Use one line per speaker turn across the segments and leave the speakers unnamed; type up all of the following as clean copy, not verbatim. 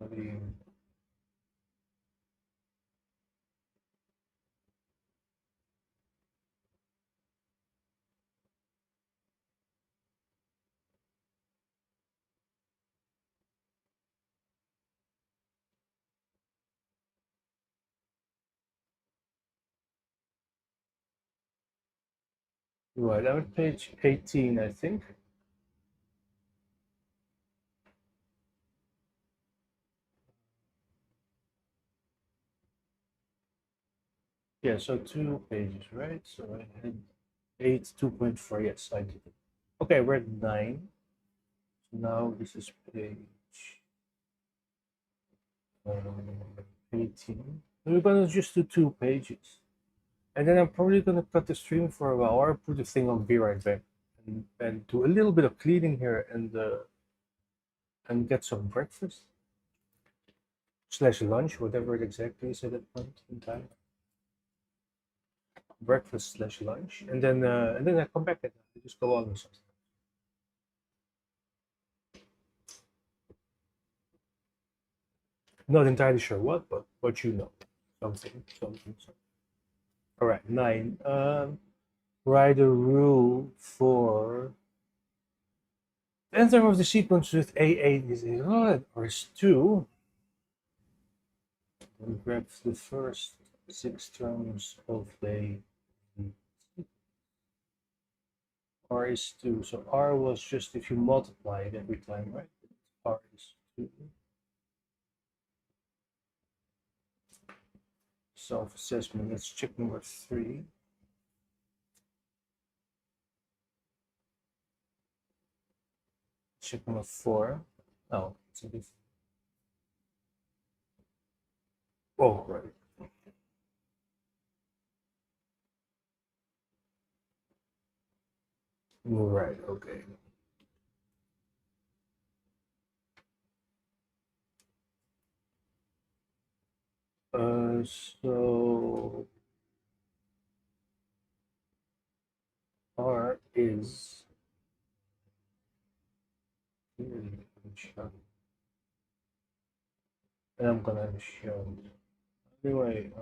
Okay. Right, I'm at page 18, I think. Yeah, so 2 pages, right? So I had 8, 2.4. Yes, I did it. Okay, we're at 9. So now this is page 18. We're gonna just do 2 pages. And then I'm probably gonna cut the stream for a while, or put the thing on, be right back, and do a little bit of cleaning here and get some breakfast slash lunch, whatever it exactly is at that point in time. Breakfast slash lunch, and then I come back and I just go on with something. Not entirely sure what, but what you know, something. All right, 9. Write a rule for enter of the sequence with A8 is or is 2. And grab the first 6 terms of the R is 2. So R was just if you multiply it every time, right? R is 2. Self-assessment, let's check number 3. Check number 4. Oh, it's a different. Oh, right. Right, okay. So R is and I'm gonna show. Anyway,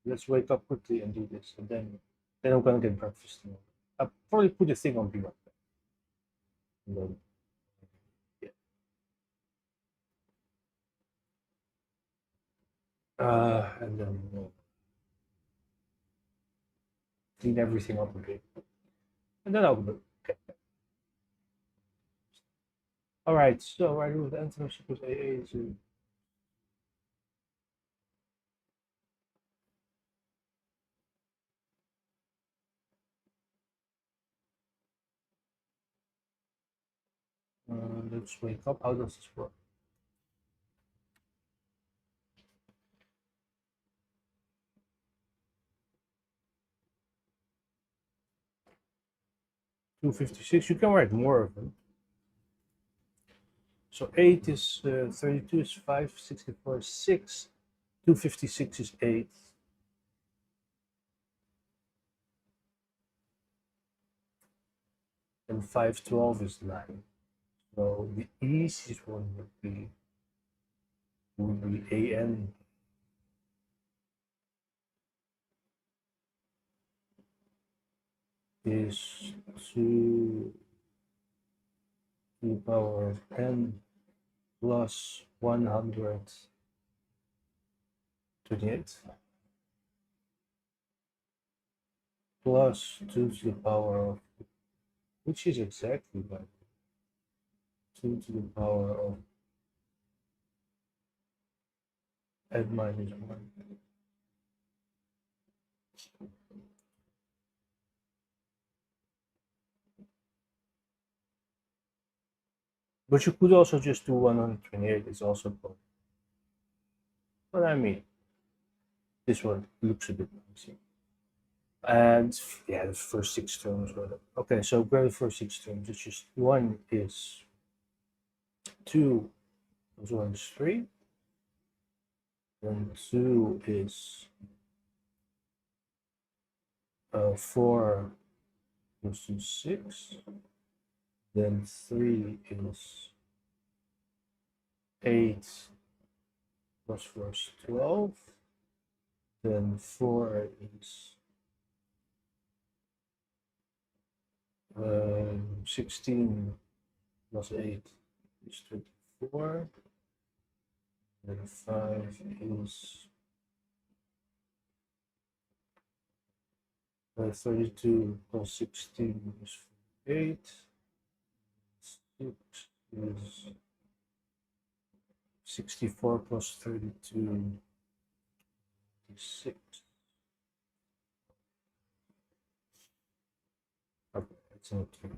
let's wake up quickly and do this, and then I'm gonna get breakfast. I'll probably put the thing on be right back. And then, yeah. And then clean everything up a bit, and then I'll be okay. All right. So I do with antonyms with AA to. Let's wake up. How does this work? $256. You can write more of them. So 8 is 32 is 5, 64 is 6, 256 is 8. And 512 is 9. So the easiest one would be AN. Is 2 to the power of n plus 128 plus 2 to the power of, which is exactly like 2 to the power of n minus 1. But you could also just do 128. It's also cool. But I mean, this one looks a bit nicer. And yeah, the first 6 terms. Okay, so grab the first 6 terms. It's just 1 is 2, 1 is 3. Then 2 is 4 goes to 6. Then 3 is 8 plus 4 is 12. Then 4 is 16 plus 8 is 24. Then 5 is 32 plus 16 is 8. 6 is 64 plus 32 is 6. Okay, that's not true.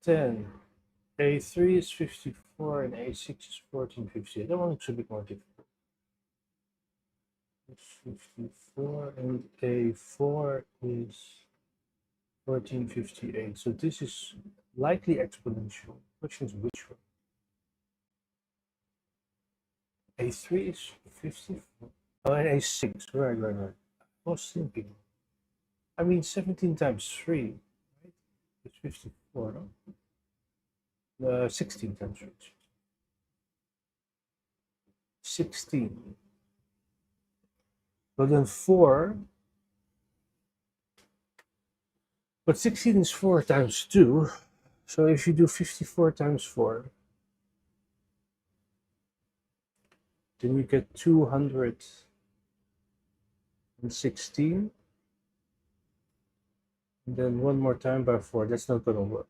Then A3 is 54 and A6 is 1458. That one looks a bit more difficult. It's 54 and A4 is 1458. So this is likely exponential. Question is which one? A3 is 54. Oh, and A6. Right. I was thinking. I mean, 17 times 3, right? It's 54, no? 16 times 3. 16. But then 4. But 16 is 4 times 2. So if you do 54 times 4, then you get 216. And then one more time by 4. That's not going to work.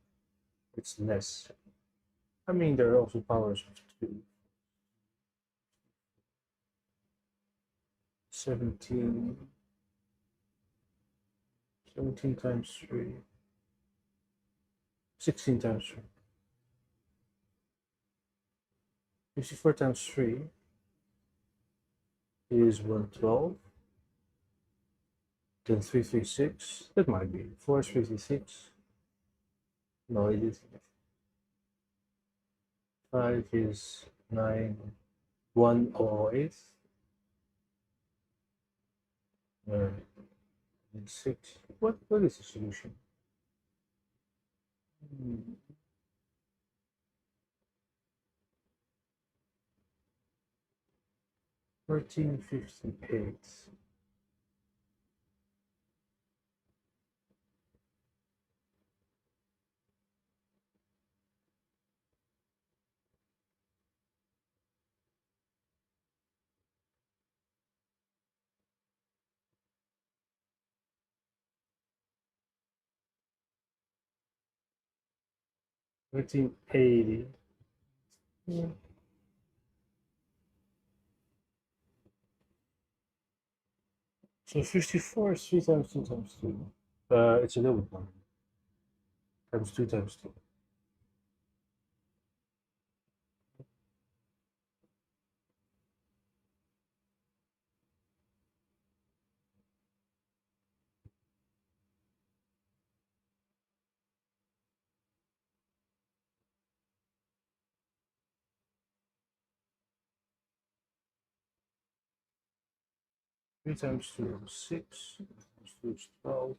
It's less. I mean, there are also powers of 2. 17 times 3. 16 times 3. 54 times 3 is 112. Then 336. That might be 4 is 336. No, it isn't. 5 is 9. 108. And 6. What is the solution? 1458. $13.80. Yeah. So 54 is 3 times 2 times 2. It's a little bit more. Times 2 times 2. Three times 2 is 6. 3 times 2 is 12.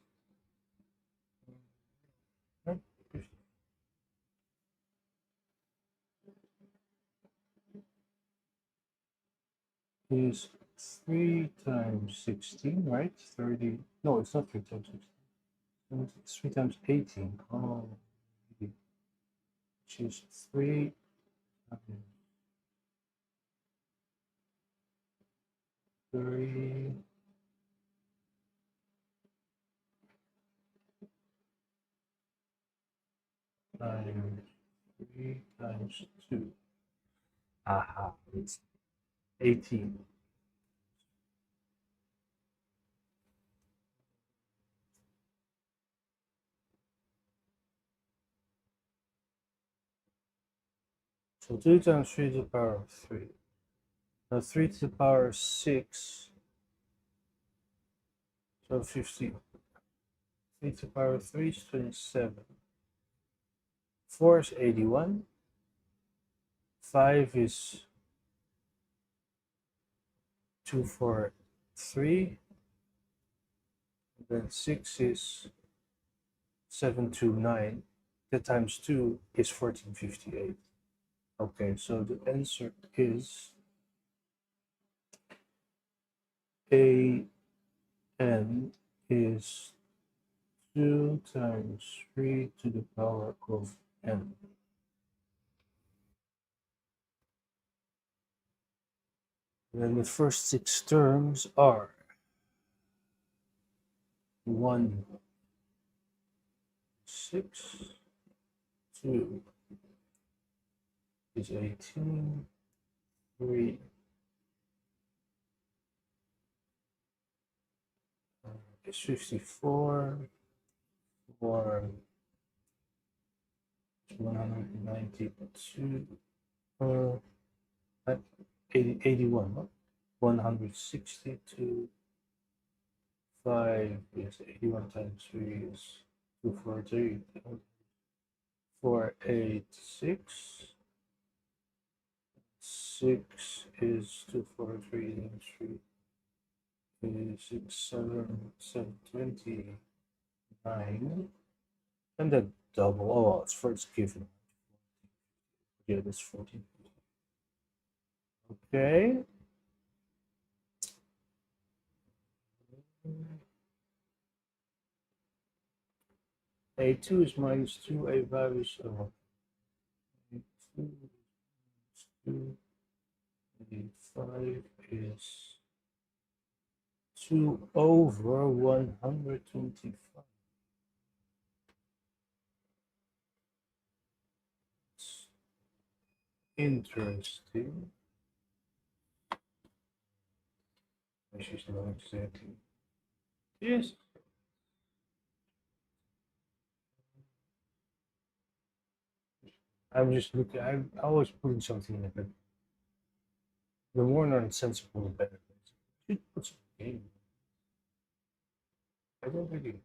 Is 3 times 16, right? 30. No, it's not 3 times 16. It's 3 times 18. Oh, which is 3 times 3. Times 3 times 2. Aha, it's 18. So 2 times 3 to the power of 3. Now 3 to the power of 6. So 15. 3 to the power of 3 is 27. 4 is 81. 5 is 243. Then 6 is 729. That times 2 is 1458. Okay, so the answer is a n is 2 times 3 to the power of n. Then the first 6 terms are 1, 6, 2 is 18, 3 is 54, 4 is 192, 81, huh? 162, 5 is 81 times 3 is 243, 486, 6 is 243 and 3 is 729, and the double. Oh, it's first given. Yeah, that's 14. Okay. A2 is minus 2, A5 is A2 is 2, A5 is 2 over 125. It's interesting. She's not exactly. Yes. I'm just looking. I'm always putting something in it. The more nonsensical, the better. You should put some game. I don't really.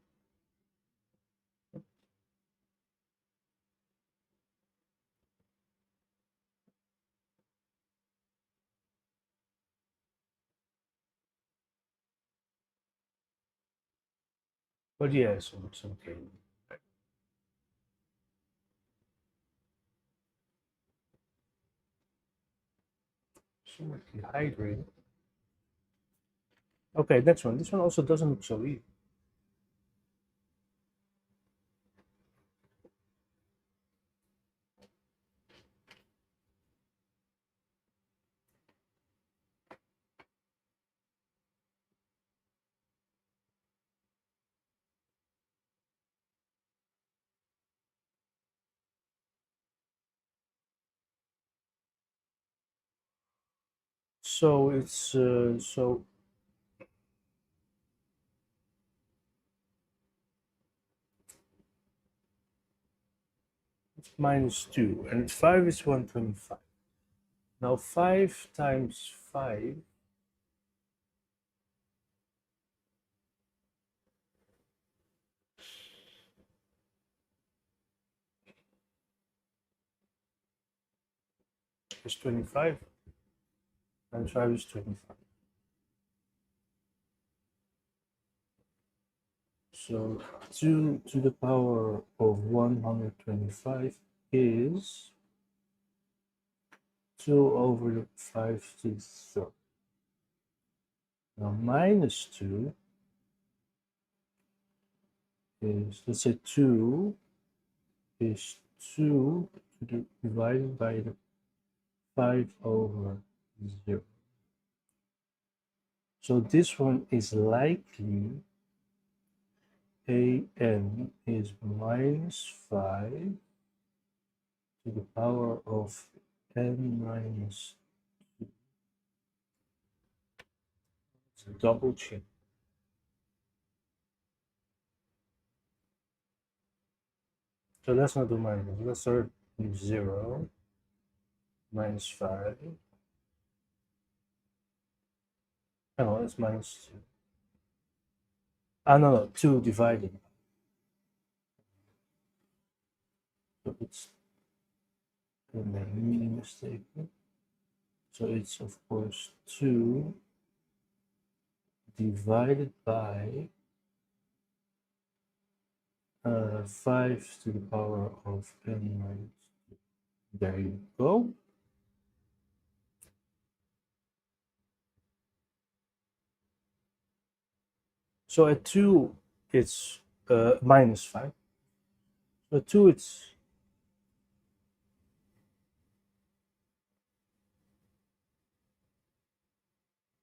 But yeah, some game. Somewhat dehydrated. Okay, next one. This one also doesn't look so easy. So it's so it's minus 2, and 5 is 125. Now 5 times 5 is 25, times 5 is 25. So 2 to the power of 125 is 2 over the 5 to the third. Now minus 2 is, let's say 2 is 2 divided by the 5 over 0. So this one is likely an is minus 5 to the power of n minus 2. It's a double check. So let's not do minus. Let's start with 0 minus 5. No, it's minus 2. No, 2 divided. So it's the meaning mistake. So it's of course 2 divided by 5 to the power of n minus 2. There you go. So at 2, it's minus 5. So at 2, it's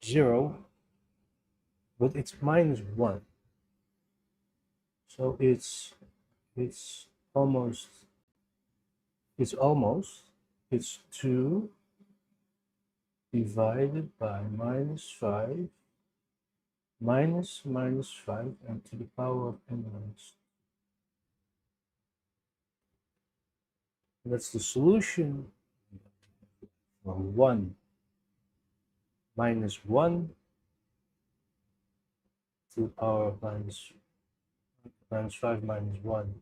zero, but it's minus 1. So it's almost, it's 2 divided by minus 5 minus 5 and to the power of n minus 2. That's the solution for 1 minus 1 to the power of minus 5 minus 1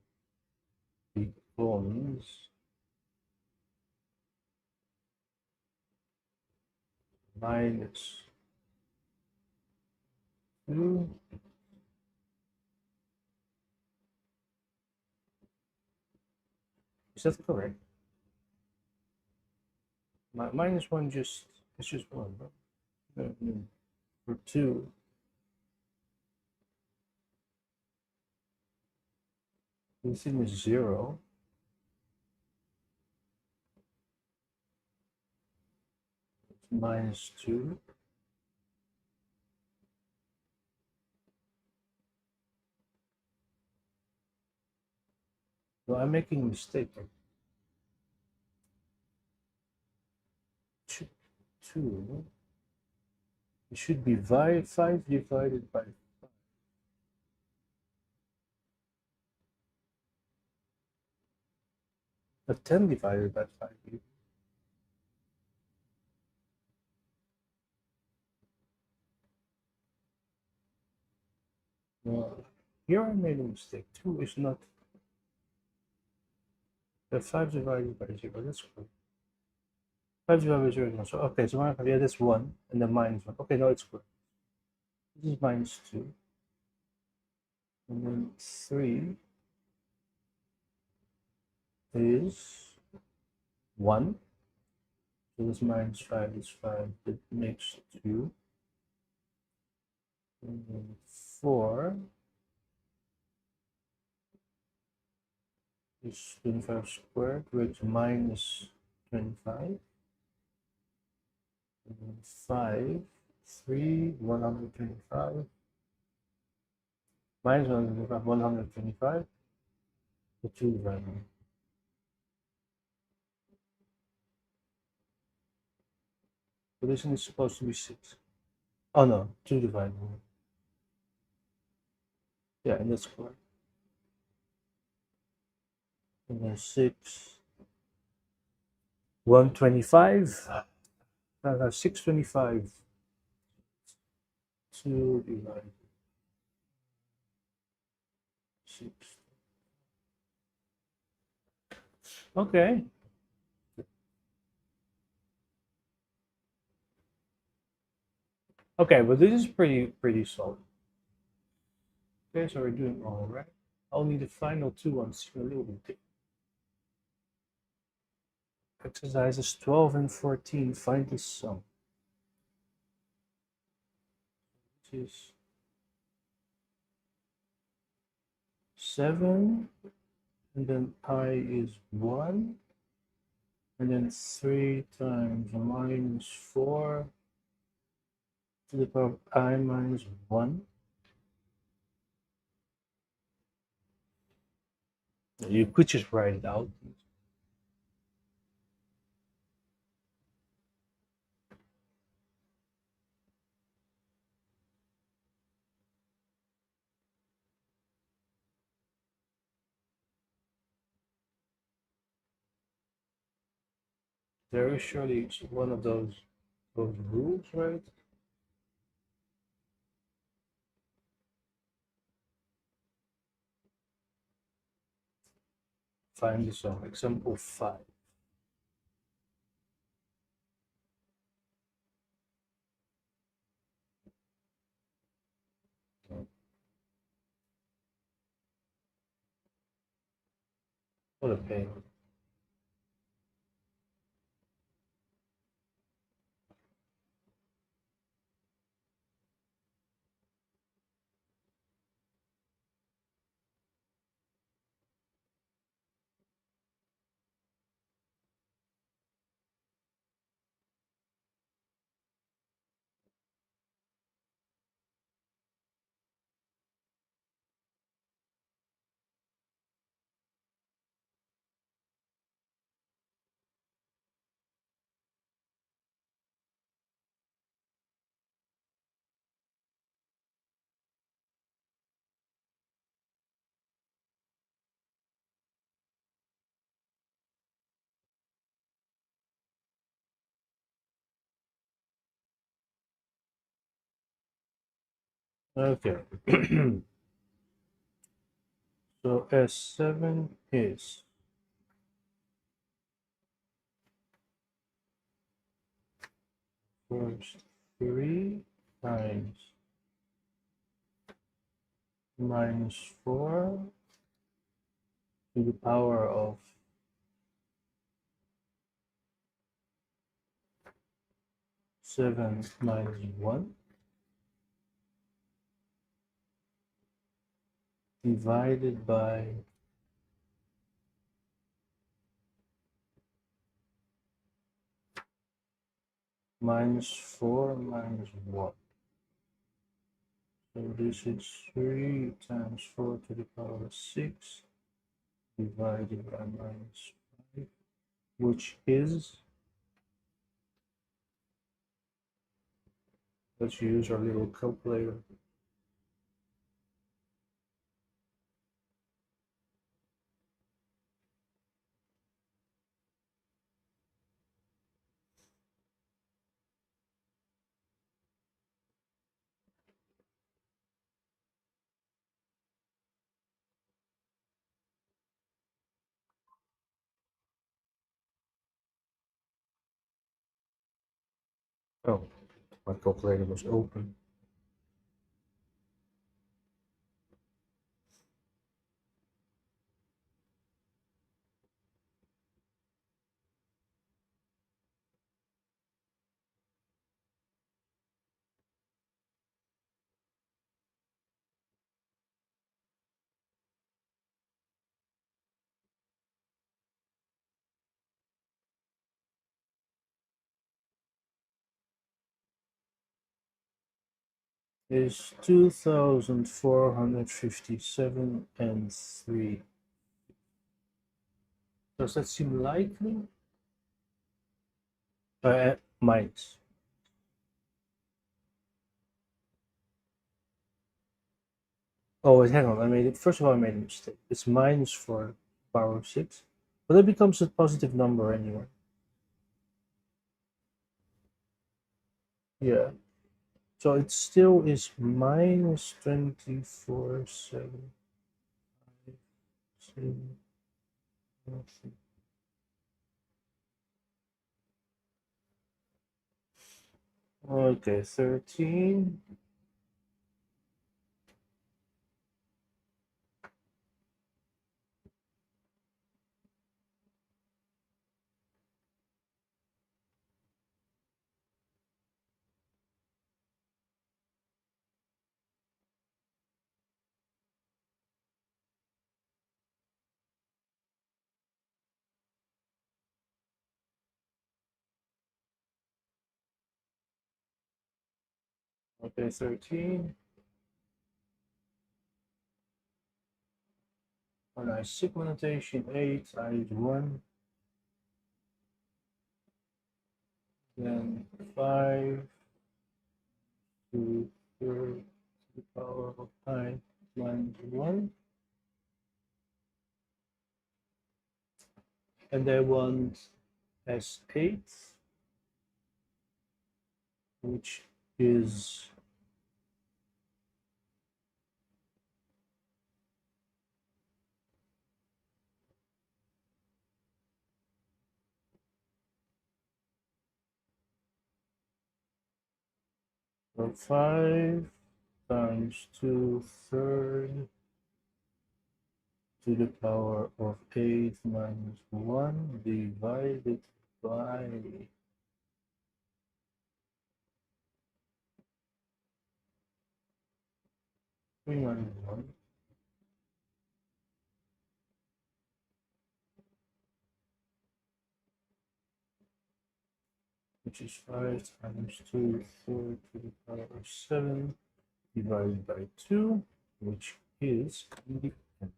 becomes minus 2 . Is that correct? Minus 1 it's just 1, right? For 2, this thing is 0. It's minus 2. So I'm making a mistake. 2, it should be 5 divided by 10 divided by 5. No, here I made a mistake. 2 is not the 5 divided by 0. That's correct. 5 divided by 0 is 1. So, okay, so yeah, that's 1 and then minus 1. Okay, no, it's correct. This is minus 2. And then 3 is 1. So this minus 5 is 5. That makes 2. And then 4 is 25 squared, which is minus 25. And then 5, 3, 125. Minus 125, 125. The 2 divided. So this one is supposed to be 6. Oh no, 2 divided. Yeah, and that's correct. And then 6, 125. 625. 2 divided 6. Okay. Okay, but this is pretty solid. Okay, so we're doing all right. Only the final 2 ones seem a little bit different. Exercises 12 and 14. Find the sum. Which is 7, and then I is 1, and then 3 times minus 4 to the power of I minus 1. You could just write it out. There is surely one of those rules, right? Find the sum. Example 5. What a pain. Okay. So S7 is first 3 times minus 4 to the power of 7 minus 1 divided by minus 4 minus 1. So this is 3 times 4 to the power of 6 divided by minus 5, which is, let's use our little calculator. Oh, my calculator was open. Is 2,457 and 3. Does that seem likely? Minus. Oh, wait, hang on. I made it. First of all, I made a mistake. It's minus 4 power of 6. But that becomes a positive number anyway. Yeah. So it still is minus 24,7. Okay, 13. Okay, 13. When I sigma notation 8, I use 1. Then 5 to the power of 9 minus 1. And I want S8, which is so 5 times 2/3 to the power of 8 minus 1 divided by 3 minus 1, which is 5 times 2, 4 to the power of 7 divided by 2, which is independent.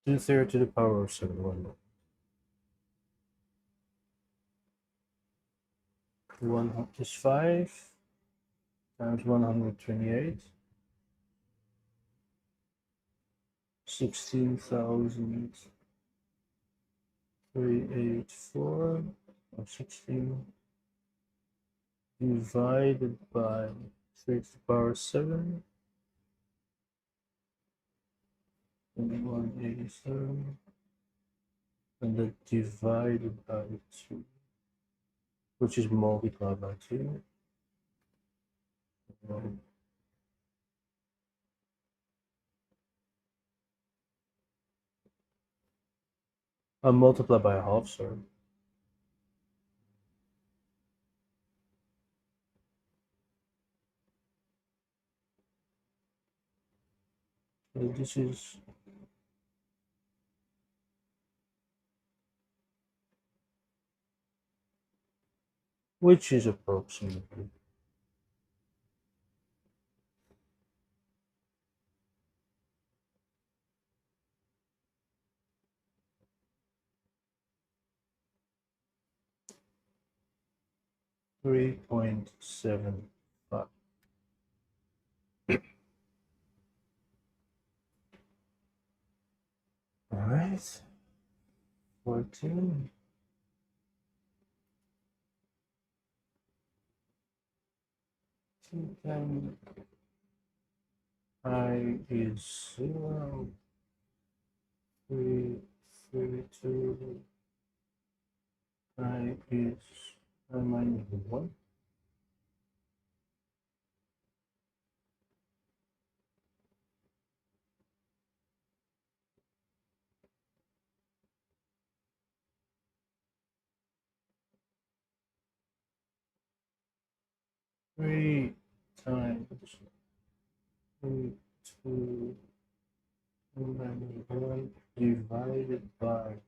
Two-thirds to the power of 7, 1 is 5 times 128, 16,384, or 16 divided by 3 to the power 7, and 187, and then divided by 2, which is multiplied by 2. Multiplied by a half, sorry. So this is which is approximately 3.75. All right, 14. Then I is 0, 3, 32. I is I minus 1. Three times 3, 2, minus 1 divided by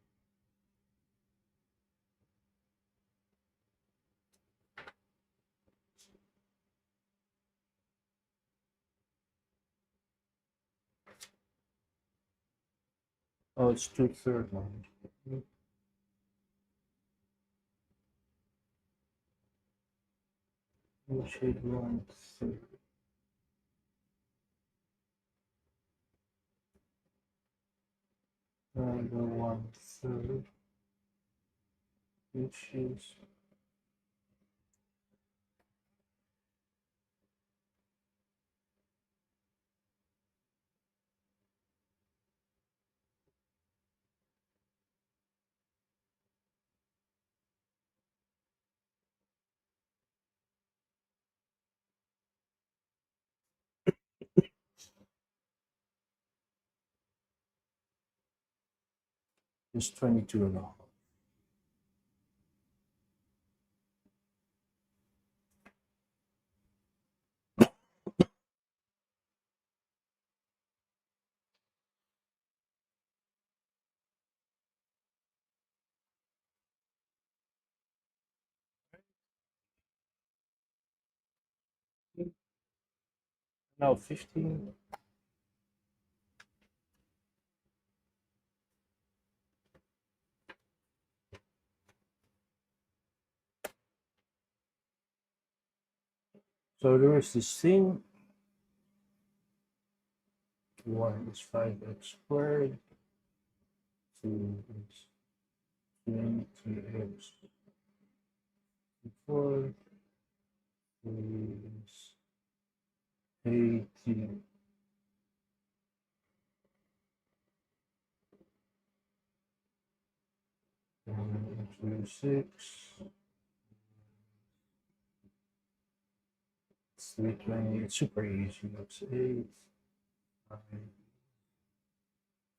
2/3 minus 1. Which is 1/3. And 1/3, which is 22.5. Now 15. So there is this thing. 1 is 5x squared. 2 is 20x. 4 is 8 18 into 6. 320. It's super easy. That's 8, 9,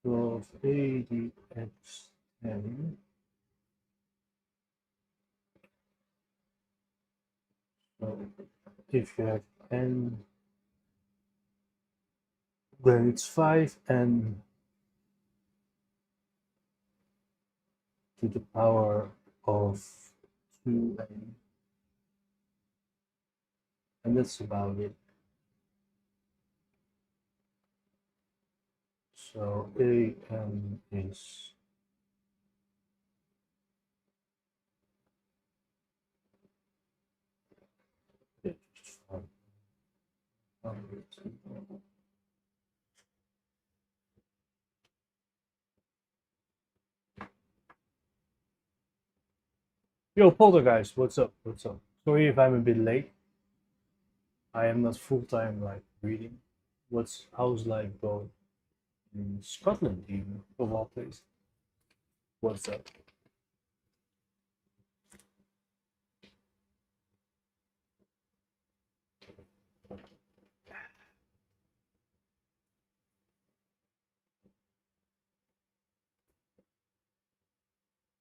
12, 80 x 10. So if you have n, then it's 5n to the power of 2n. And that's about it. So an is Yo, Poltergeist, what's up? What's up? Sorry if I'm a bit late. I am not full time like reading. How's life going in Scotland, even of all places? What's up?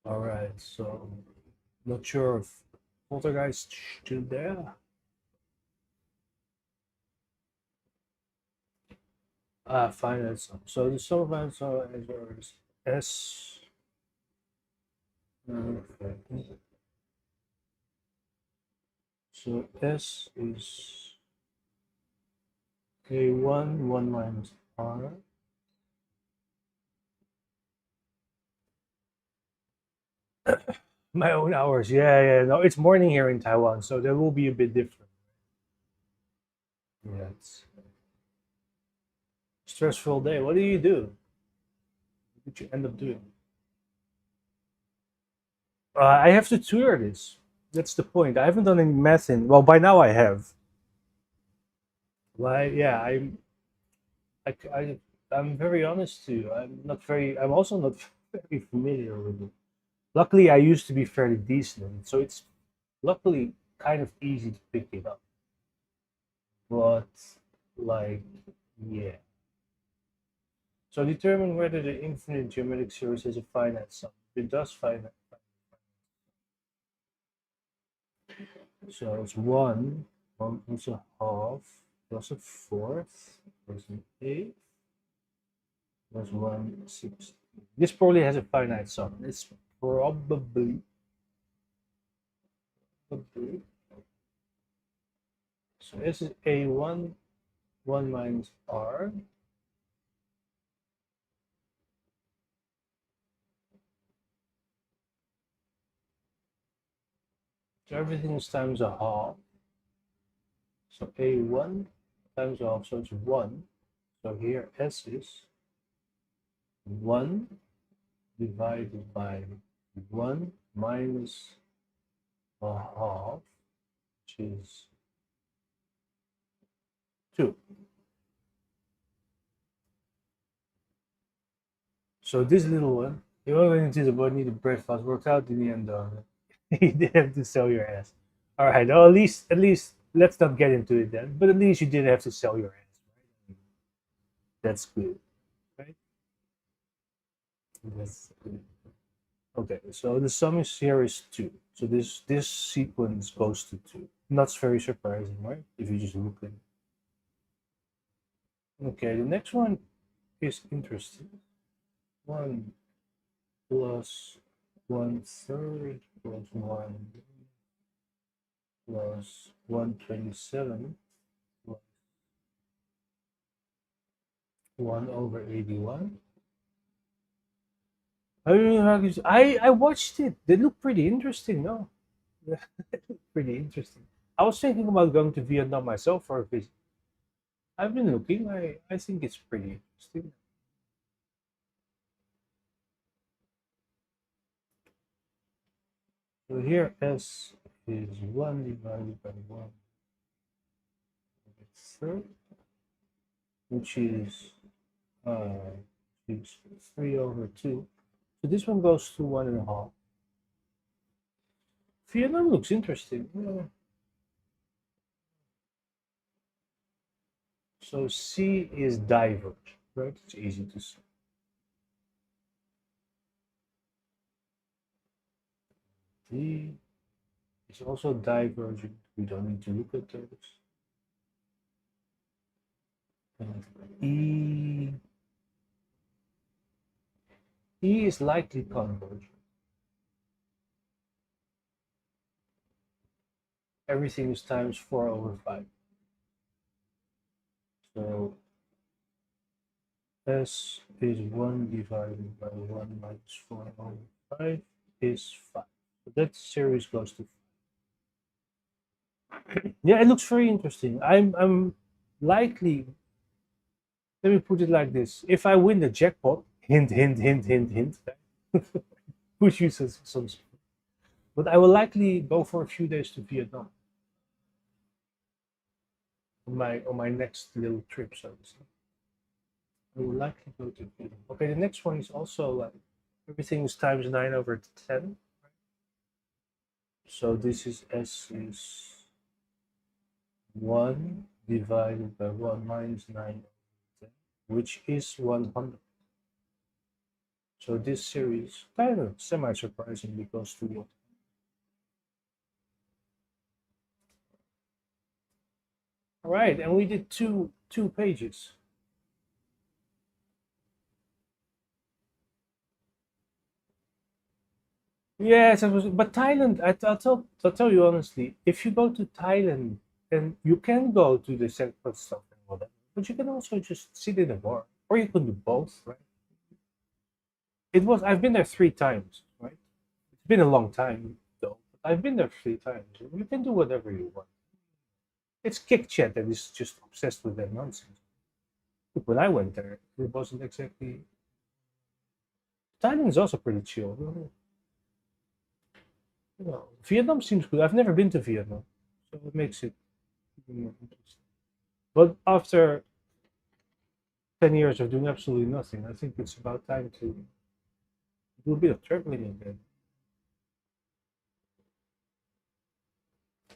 All right, so not sure if Poltergeist still there. Finance. So the sum of answer is S. Okay. So S is A1, 1 minus R. My own hours. Yeah. No, it's morning here in Taiwan, so that will be a bit different. Yeah, it's stressful day. What do you do? What did you end up doing? I have to tutor this. That's the point. I haven't done any math in. Well, by now I have. Well, yeah, I'm very honest too. I'm not very. I'm also not very familiar with it. Luckily, I used to be fairly decent, so it's luckily kind of easy to pick it up. But like, yeah. So determine whether the infinite geometric series has a finite sum. If it does finite. So it's 1 plus a half, plus a fourth, plus an eighth, plus 1/16. This probably has a finite sum. It's probably. So this is A1, 1 minus R. So everything is times a half. So A1 times a half, so it's 1. So here S is 1 divided by 1 minus a half, which is 2. So this little one, you already did about need a breakfast worked out in the end. You didn't have to sell your ass. All right. Well, at least let's not get into it then. But at least you didn't have to sell your ass. Right? That's good, right? That's good. Okay. So the sum is here is 2. So this sequence goes to 2. Not very surprising, right? If you just look at it. Okay. The next one is interesting. 1 plus 1/3 plus 1 plus 127 plus 1/81. I watched it. They look pretty interesting, no? They look pretty interesting. I was thinking about going to Vietnam myself for a visit. I've been looking. I think it's pretty interesting. So here S is 1 divided by 1/3. which is 3/2. So this one goes to 1.5. Vietnam looks interesting. Yeah. So C is divergent, right? It's easy to see. D is also divergent. We don't need to look at those. And E is likely convergent. Everything is times 4/5. So S is 1 divided by 1 minus 4/5 is 5. So that series goes to 5. Yeah, it looks very interesting. I'm likely, let me put it like this. If I win the jackpot, hint, hint, hint, hint, hint, push you some, but I will likely go for a few days to Vietnam on my next little trip, so to say. I will likely go to Vietnam. Okay, the next one is also like everything is times 9/10. So this is S is 1 divided by 1 minus 9/10, which is 100. So this series kind of semi-surprisingly goes to 1. All right, and we did two pages. Yes, but Thailand. I'll tell you honestly, if you go to Thailand, then you can go to the central stuff and whatever, but you can also just sit in a bar, or you can do both, right? I've been there 3 times, right? It's been a long time though. But I've been there 3 times. You can do whatever you want. It's KickChat that is just obsessed with that nonsense. Look, when I went there, it wasn't exactly. Thailand is also pretty chill. Vietnam seems good. I've never been to Vietnam, so it makes it more interesting. But after 10 years of doing absolutely nothing, I think it's about time to do a bit of traveling again.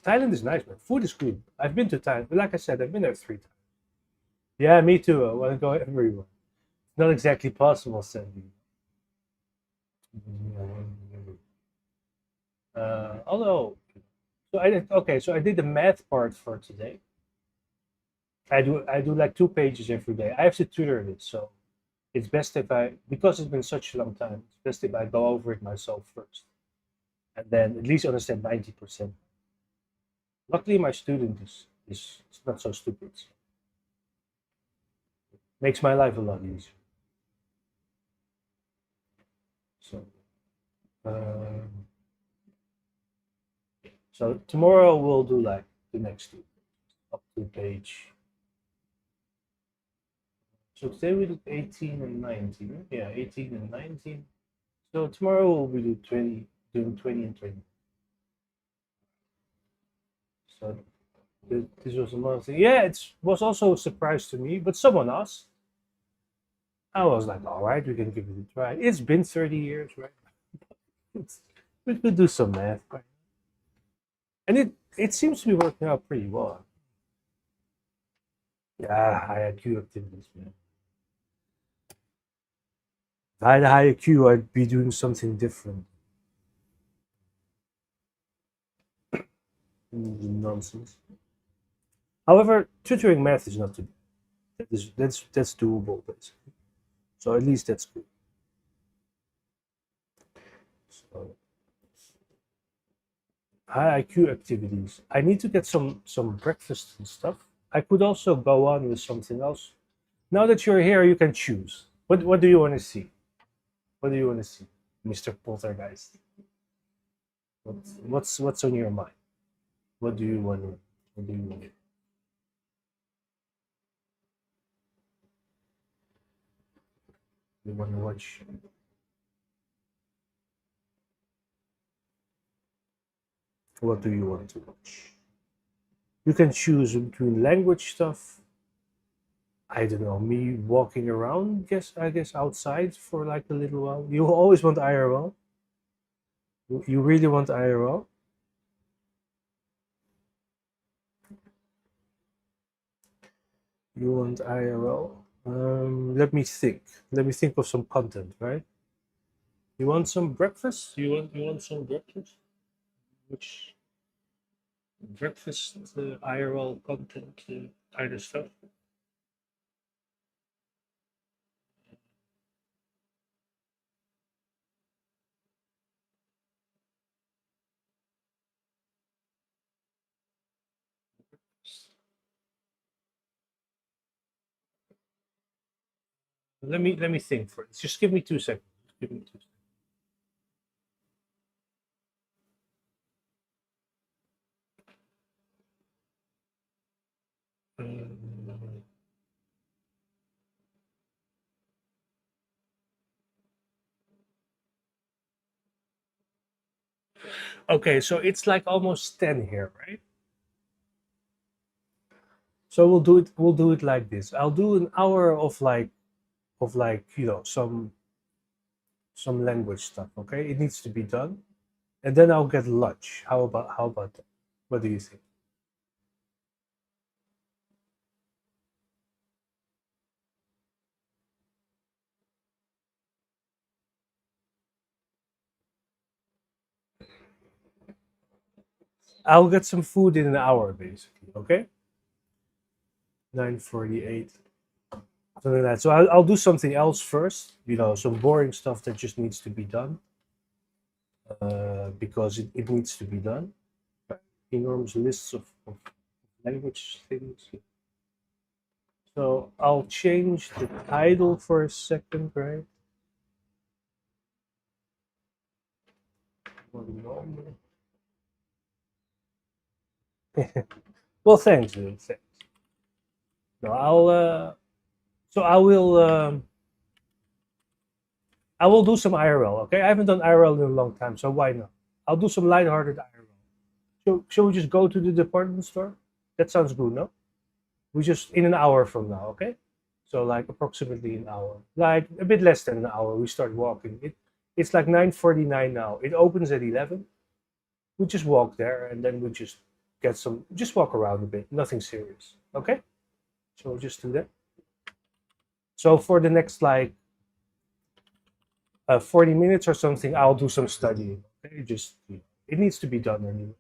Thailand is nice, man. Food is good. I've been to Thailand, but like I said, I've been there 3 times. Yeah, me too. I want to go everywhere. Not exactly possible, sadly. Although, so I did okay. So I did the math part for today. I do like 2 pages every day. I have to tutor it, so it's best if I, because it's been such a long time. It's best if I go over it myself first, and then at least understand 90%. Luckily, my student is not so stupid. So makes my life a lot easier. So, um, so tomorrow we'll do like the next two up to page. So today we did 18 and 19. Yeah, 18 and 19. So tomorrow we'll be doing 20 and 20. So this was another thing. Yeah, it was also a surprise to me, but someone asked. I was like, all right, we can give it a try. It's been 30 years, right? We could do some math, right? And it seems to be working out pretty well. Yeah, high IQ activities, man. If I had a high IQ, I'd be doing something different. Nonsense. However, tutoring math is not too bad. That's doable, basically. So at least that's good. So high IQ activities. I need to get some breakfast and stuff. I could also go on with something else. Now that you're here, you can choose. What do you want to see? What do you want to see, Mr. Poltergeist? What's on your mind? What do you want to? What do you want? You want to watch? What do you want to watch? You can choose between language stuff. I don't know, me walking around, I guess outside for like a little while. You always want IRL? You really want IRL? You want IRL? Let me think. Let me think of some content, right? You want some breakfast? You want some breakfast? Which breakfast IRL content kind of stuff? Let me think for it. Just give me 2 seconds. Give me 2 seconds. Um, okay, so it's like almost 10 here, right? So we'll do it like this. I'll do an hour of like some language stuff, okay? It needs to be done. And then I'll get lunch. How about that? What do you think? I'll get some food in an hour basically, okay? 9:48. Something like that. So I'll do something else first, some boring stuff that just needs to be done. Because it needs to be done. Enormous lists of language things. So I'll change the title for a second, right? One moment. Well, thanks, dude. Thanks. No, so I will do some IRL. Okay, I haven't done IRL in a long time, so why not? I'll do some lighthearted IRL. So shall we just go to the department store? That sounds good, no? We just in an hour from now, okay? So like approximately an hour, like a bit less than an hour. We start walking. It's like 9:49 now. It opens at 11. We just walk there, and then we just walk around a bit. Nothing serious, okay? So we'll just do that. So for the next like 40 minutes or something, I'll do some studying. Okay, it needs to be done anyway.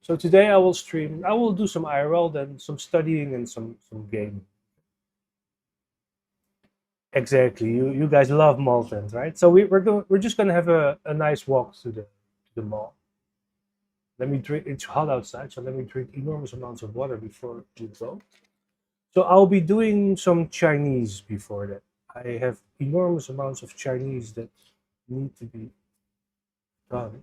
So today I will stream. I will do some IRL, then some studying and some gaming. Exactly. You guys love Malltent, right? So we're just gonna have a nice walk to the mall. Let me drink. It's hot outside, so let me drink enormous amounts of water before we go. So I'll be doing some Chinese before that. I have enormous amounts of Chinese that need to be done.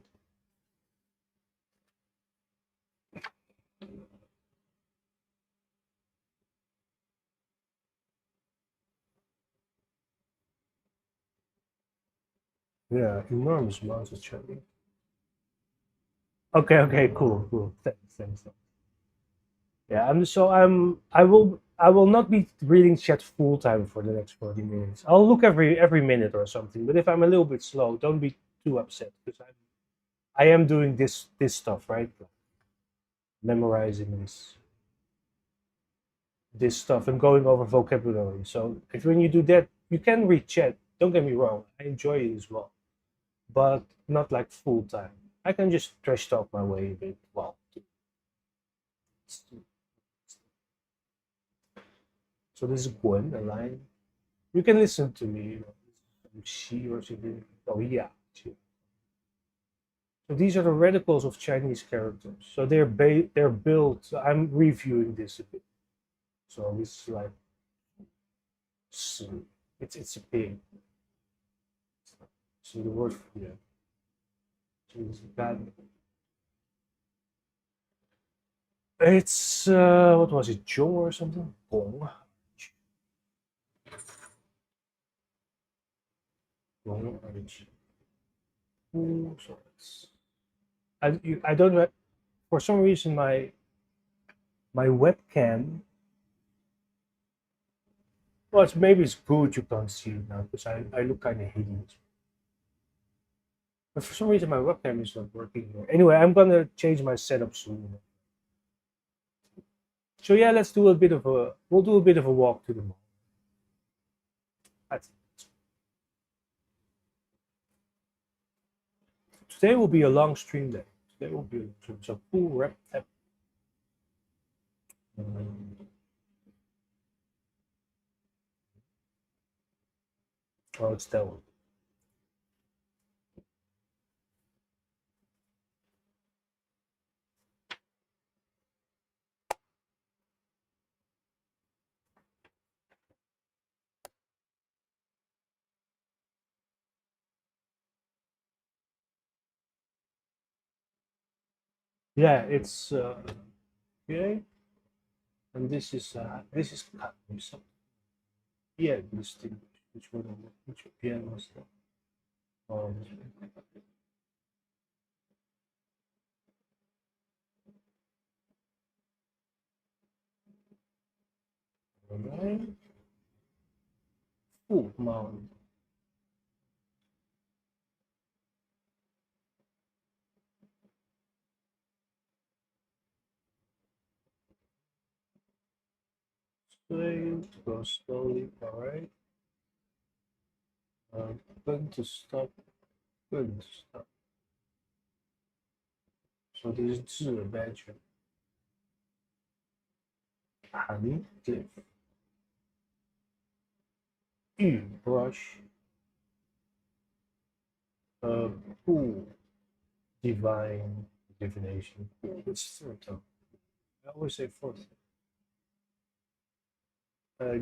Yeah, enormous amounts of Chinese. Okay, okay, cool. Thanks. Yeah, I will not be reading chat full time for the next 40 minutes. I'll look every minute or something. But if I'm a little bit slow, don't be too upset because I am doing this stuff, right? Memorizing this stuff and going over vocabulary. So if when you do that, you can read chat. Don't get me wrong, I enjoy it as well, but not like full time. I can just trash talk my way a bit. Well, so this is Gwen, a line. You can listen to me. She or she did. Oh yeah. She. So these are the radicals of Chinese characters. So they're built. So I'm reviewing this a bit. So this is like it's a pig. So the word for yeah. So it's bad. It's what was it, Joe or something? Gong. Gong origin. So I don't know. For some reason my webcam Well, maybe it's good you can't see it now because I look kind of hideous. But for some reason my webcam is not working here. Anyway, I'm gonna change my setup soon. So yeah, let's do a bit of a. We'll do a bit of a walk to the mall. That's it. Today will be a long stream day. Today will be a long stream. So full rep. Oh, it's that one. Yeah, it's okay. And this is something. Yeah, distinguished. Which piano was that? Oh, alright. Full mount. Straight, go slowly, alright. Button to stop, button to stop. So this is 字 badge. Honey dip. Brush. Pool. Divine divination. It's third time. I always say fourth.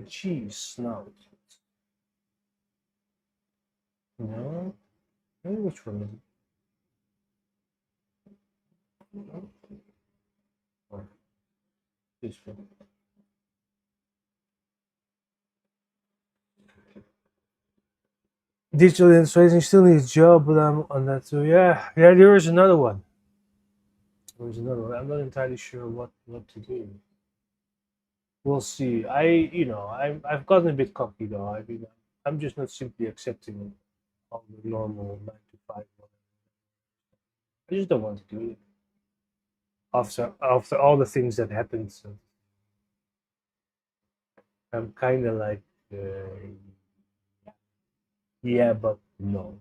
G snout. No. Which one is it? Oh, this one. Digital illustration still needs a job, but I'm on that too. Yeah, there is another one. There's another one. I'm not entirely sure what to do. We'll see. I've gotten a bit cocky though. I mean, I'm just not simply accepting all the normal 9 to 5. I just don't want to do it after all the things that happened. So I'm kind of like, yeah, but no.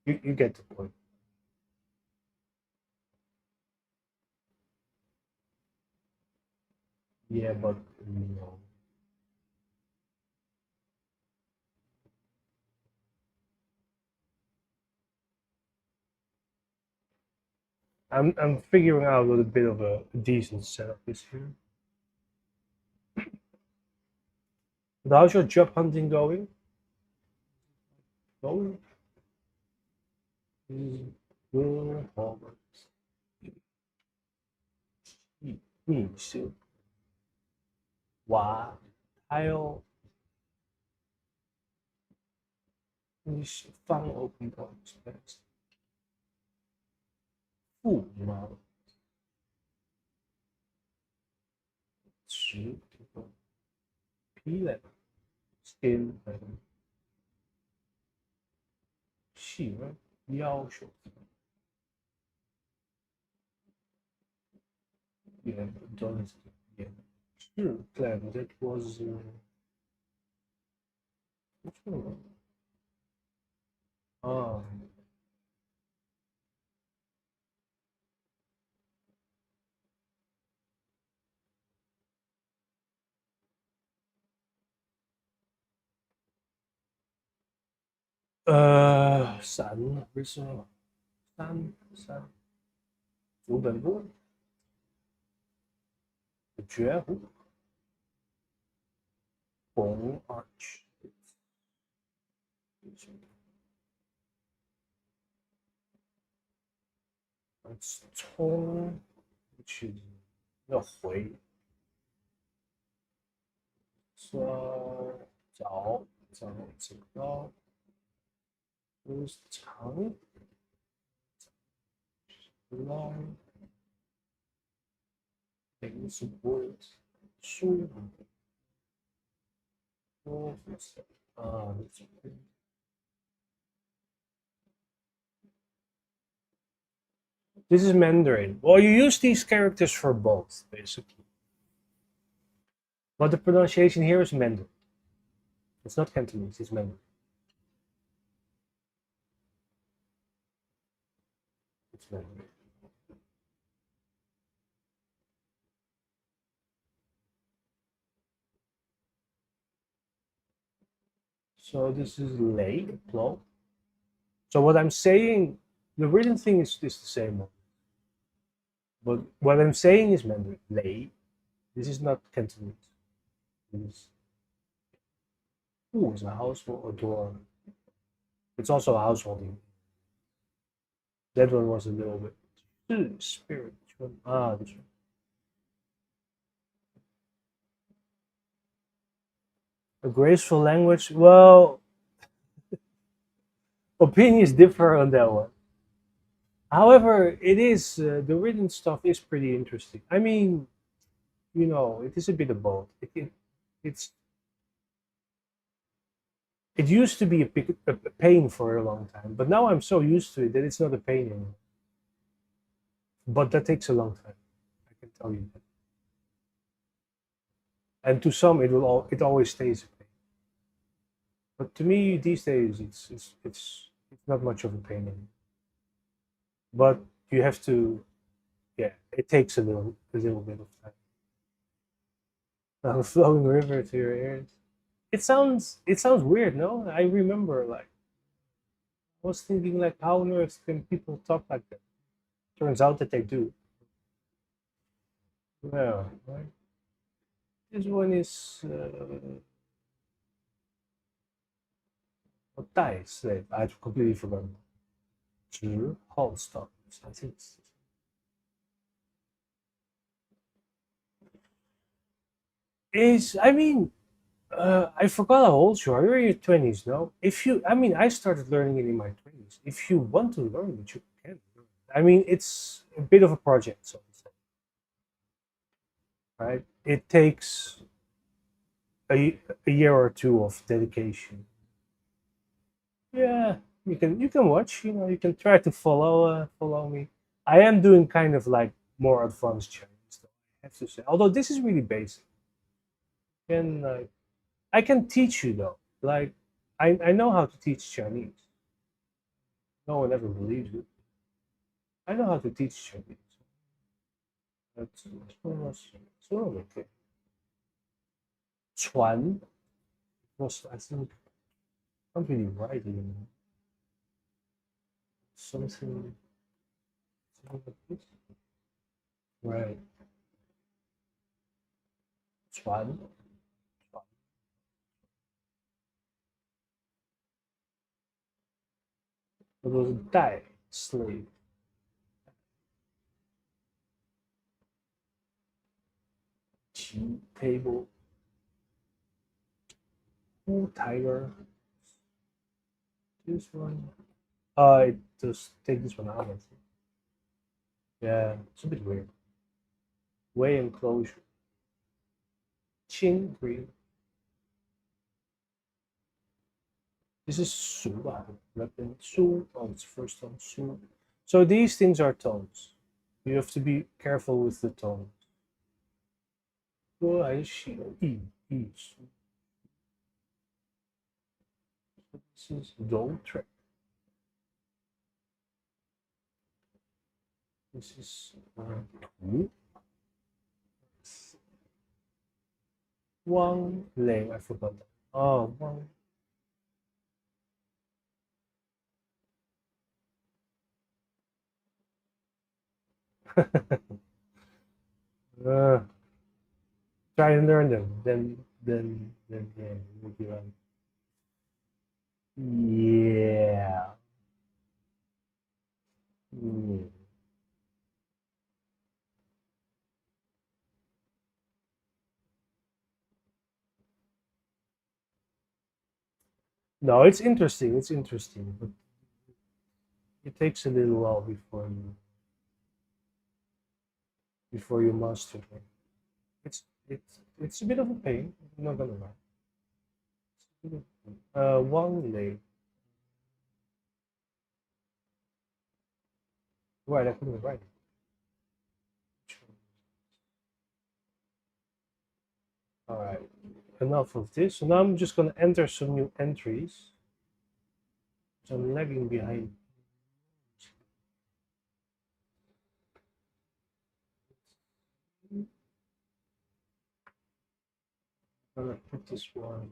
You get the point. Yeah, but no. I'm figuring out what a bit of a decent setup is here. But how's your job hunting going? Going? Good. So,哇，还有你是放 open door space 负吗？10 P level skin 细纹要求也don't也是 glad that was which one? 啊三为什么三主本部绝户红 arch 冲去要回说找到长 long 零是 word 书 Oh, that's okay. This is Mandarin. Well, you use these characters for both, basically. But the pronunciation here is Mandarin. It's not Cantonese, it's Mandarin. It's Mandarin. So this is lei, plow. So what I'm saying, the written thing is the same one. But what I'm saying is Mandarin. Lei. This is not Cantonese. This is a household or door. It's also a household. That one was a little bit spiritual. Ah, this one. A graceful language. Well, opinions differ on that one. However, it is the written stuff is pretty interesting. I mean, it is a bit of both. It's it used to be a pain for a long time, but now I'm so used to it that it's not a pain anymore. But that takes a long time. I can tell you that. And to some, it always stays a pain. But to me, these days, it's not much of a pain anymore. But you have to, yeah, it takes a little bit of time. A flowing river to your ears. It sounds weird, no? I remember like I was thinking like how on earth can people talk like that? Turns out that they do. Yeah, right. This one is what Thai slave. I completely forgot. 10号 stop. I think I mean, I forgot how old you are. You're in your 20s, no? I mean, I started learning it in my 20s. If you want to learn it, you can. I mean, it's a bit of a project, so to say, right? It takes a year or two of dedication. Yeah, you can watch. You can try to follow me. I am doing kind of like more advanced Chinese, though, I have to say. Although this is really basic. And I can teach you though. Like I know how to teach Chinese. No one ever believes it. I know how to teach Chinese. That's sort of okay. 船 was I think I'm really right, something like this. Right. 船 It was 带 slave. Table. Tiger. This one. I just take this one out. I think. Yeah, it's a bit weird. Way enclosure. Qing green. This is Su. Weapon Su. Oh, it's first tone Su. So these things are tones. You have to be careful with the tone. 说来写艺术. This is road trip. This is 图. Wang Lei. I forgot that. Oh, Wang. uh, Try and learn them. Then yeah, you'll be right. Yeah. Mm. No, it's interesting. It's interesting, but it takes a little while before you master it. It's a bit of a pain. I'm not gonna lie. Wang Lei. Right, I couldn't write it. All right, enough of this. So now I'm just gonna enter some new entries. So I'm lagging behind. I'm gonna put this one.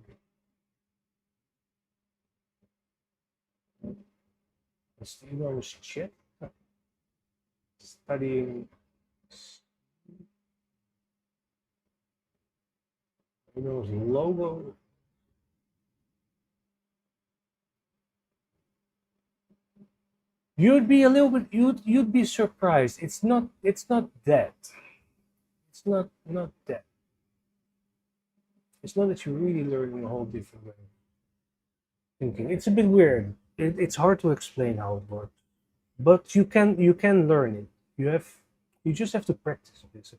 It's the enormous chat. Studying enormous logo. You'd be a little bit. You'd be surprised. It's not. It's not that. It's not that. It's not that you're really learning a whole different way of thinking. It's a bit weird. It's hard to explain how it works, but you can learn it. You just have to practice. Basically,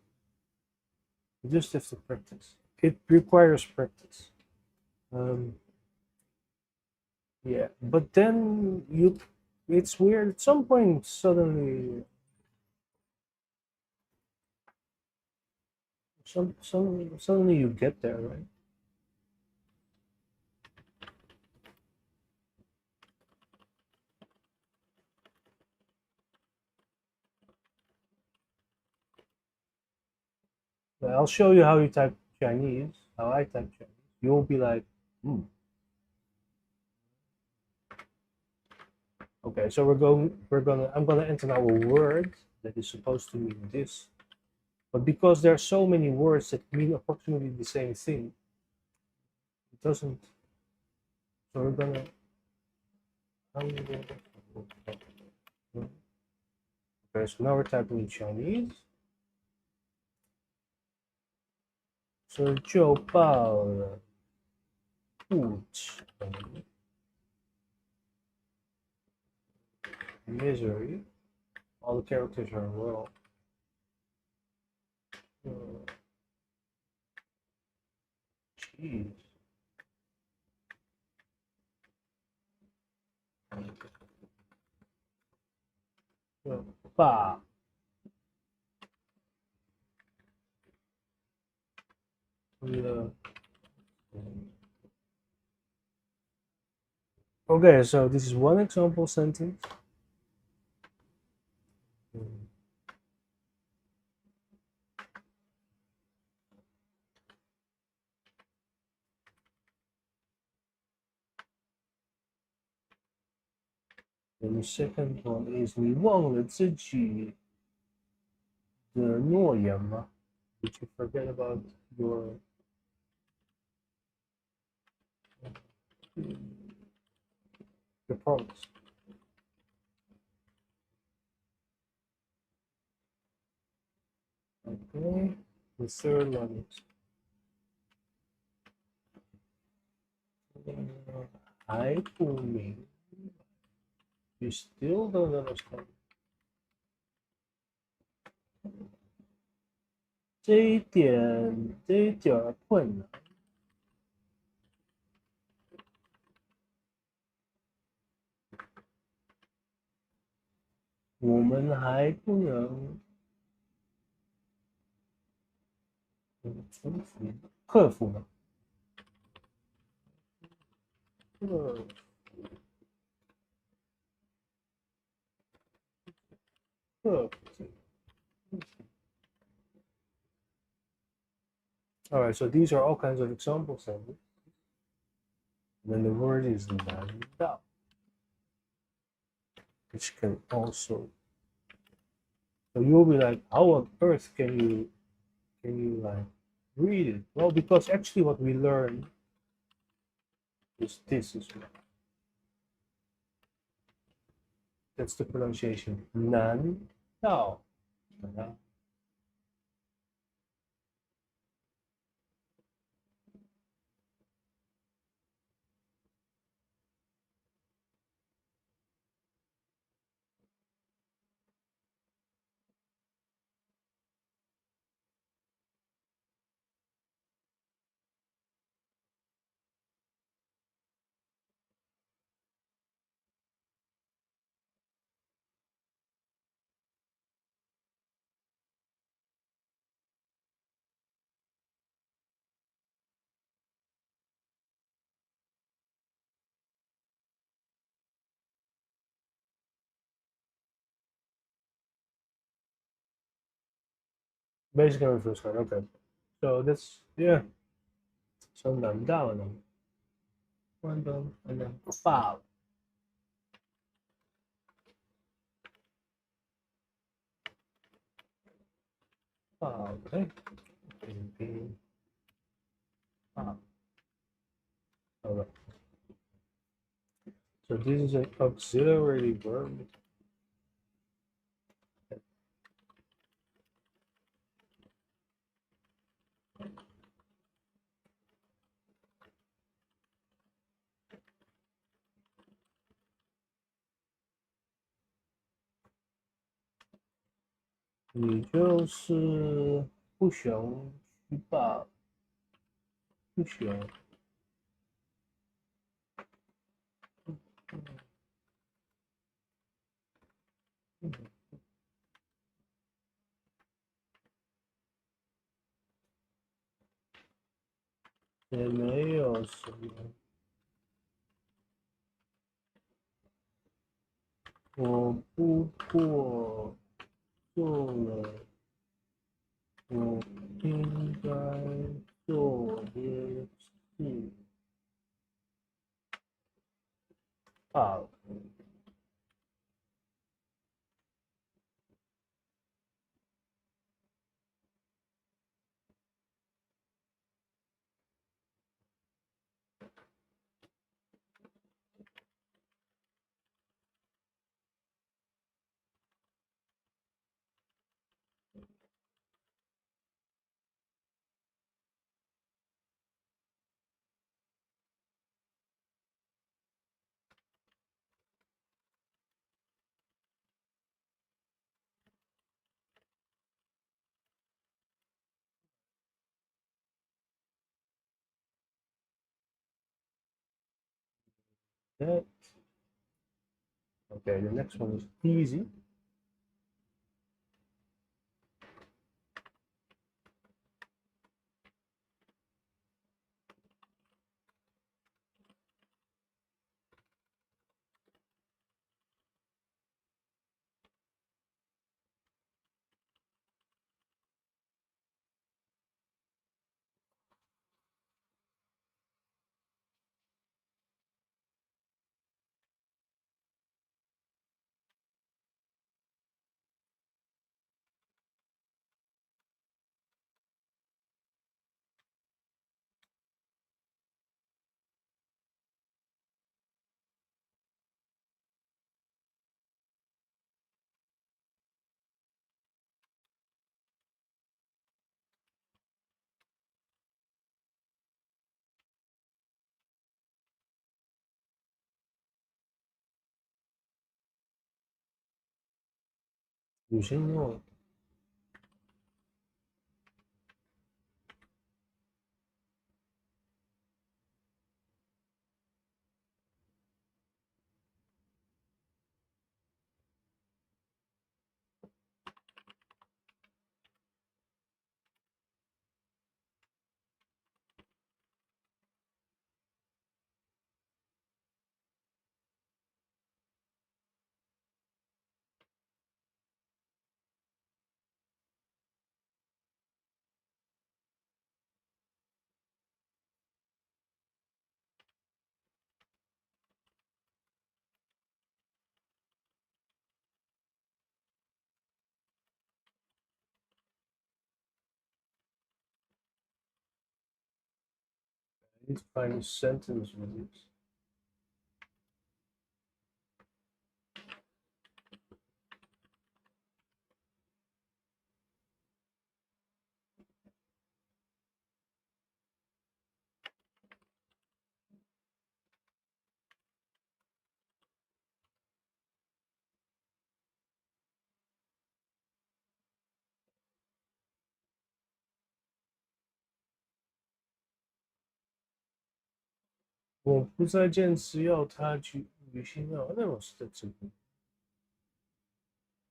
you just have to practice. It requires practice. Um, yeah, but then it's weird. At some point, suddenly you get there, right? But I'll show you how you type Chinese, how I type Chinese. You'll be like, hmm. Okay, so I'm gonna enter now a word that is supposed to mean this, but because there are so many words that mean approximately the same thing, it doesn't. So we're gonna. Okay, so now we're typing in Chinese. So 就报了不成 misery. All the characters are well. Jeez. Ba. Okay, so this is one example sentence. And the second one is 你忘了自己的诺言吗? Did you forget about your promise? Okay. The third one is 还不明 You still don't understand. 这一点困难。我们还不能克服吗？克服。All right, so these are all kinds of example sentences. And then the word is 难道, which can also. So you'll be like, how on earth can you like read it? Well, because actually what we learn is this as well. That's the pronunciation. 难道. Basically refers card. Okay, so that's yeah. So dan down dan. One down and then 5. Okay. Alright. So this is an auxiliary verb.你就是不想去吧？不想。也没有什么。我不过做了我应该做的事罢了。That. Okay, the next one is easy.旅行用。I need to find a sentence with this. 我不再坚持要他去旅行了，那我是在这边。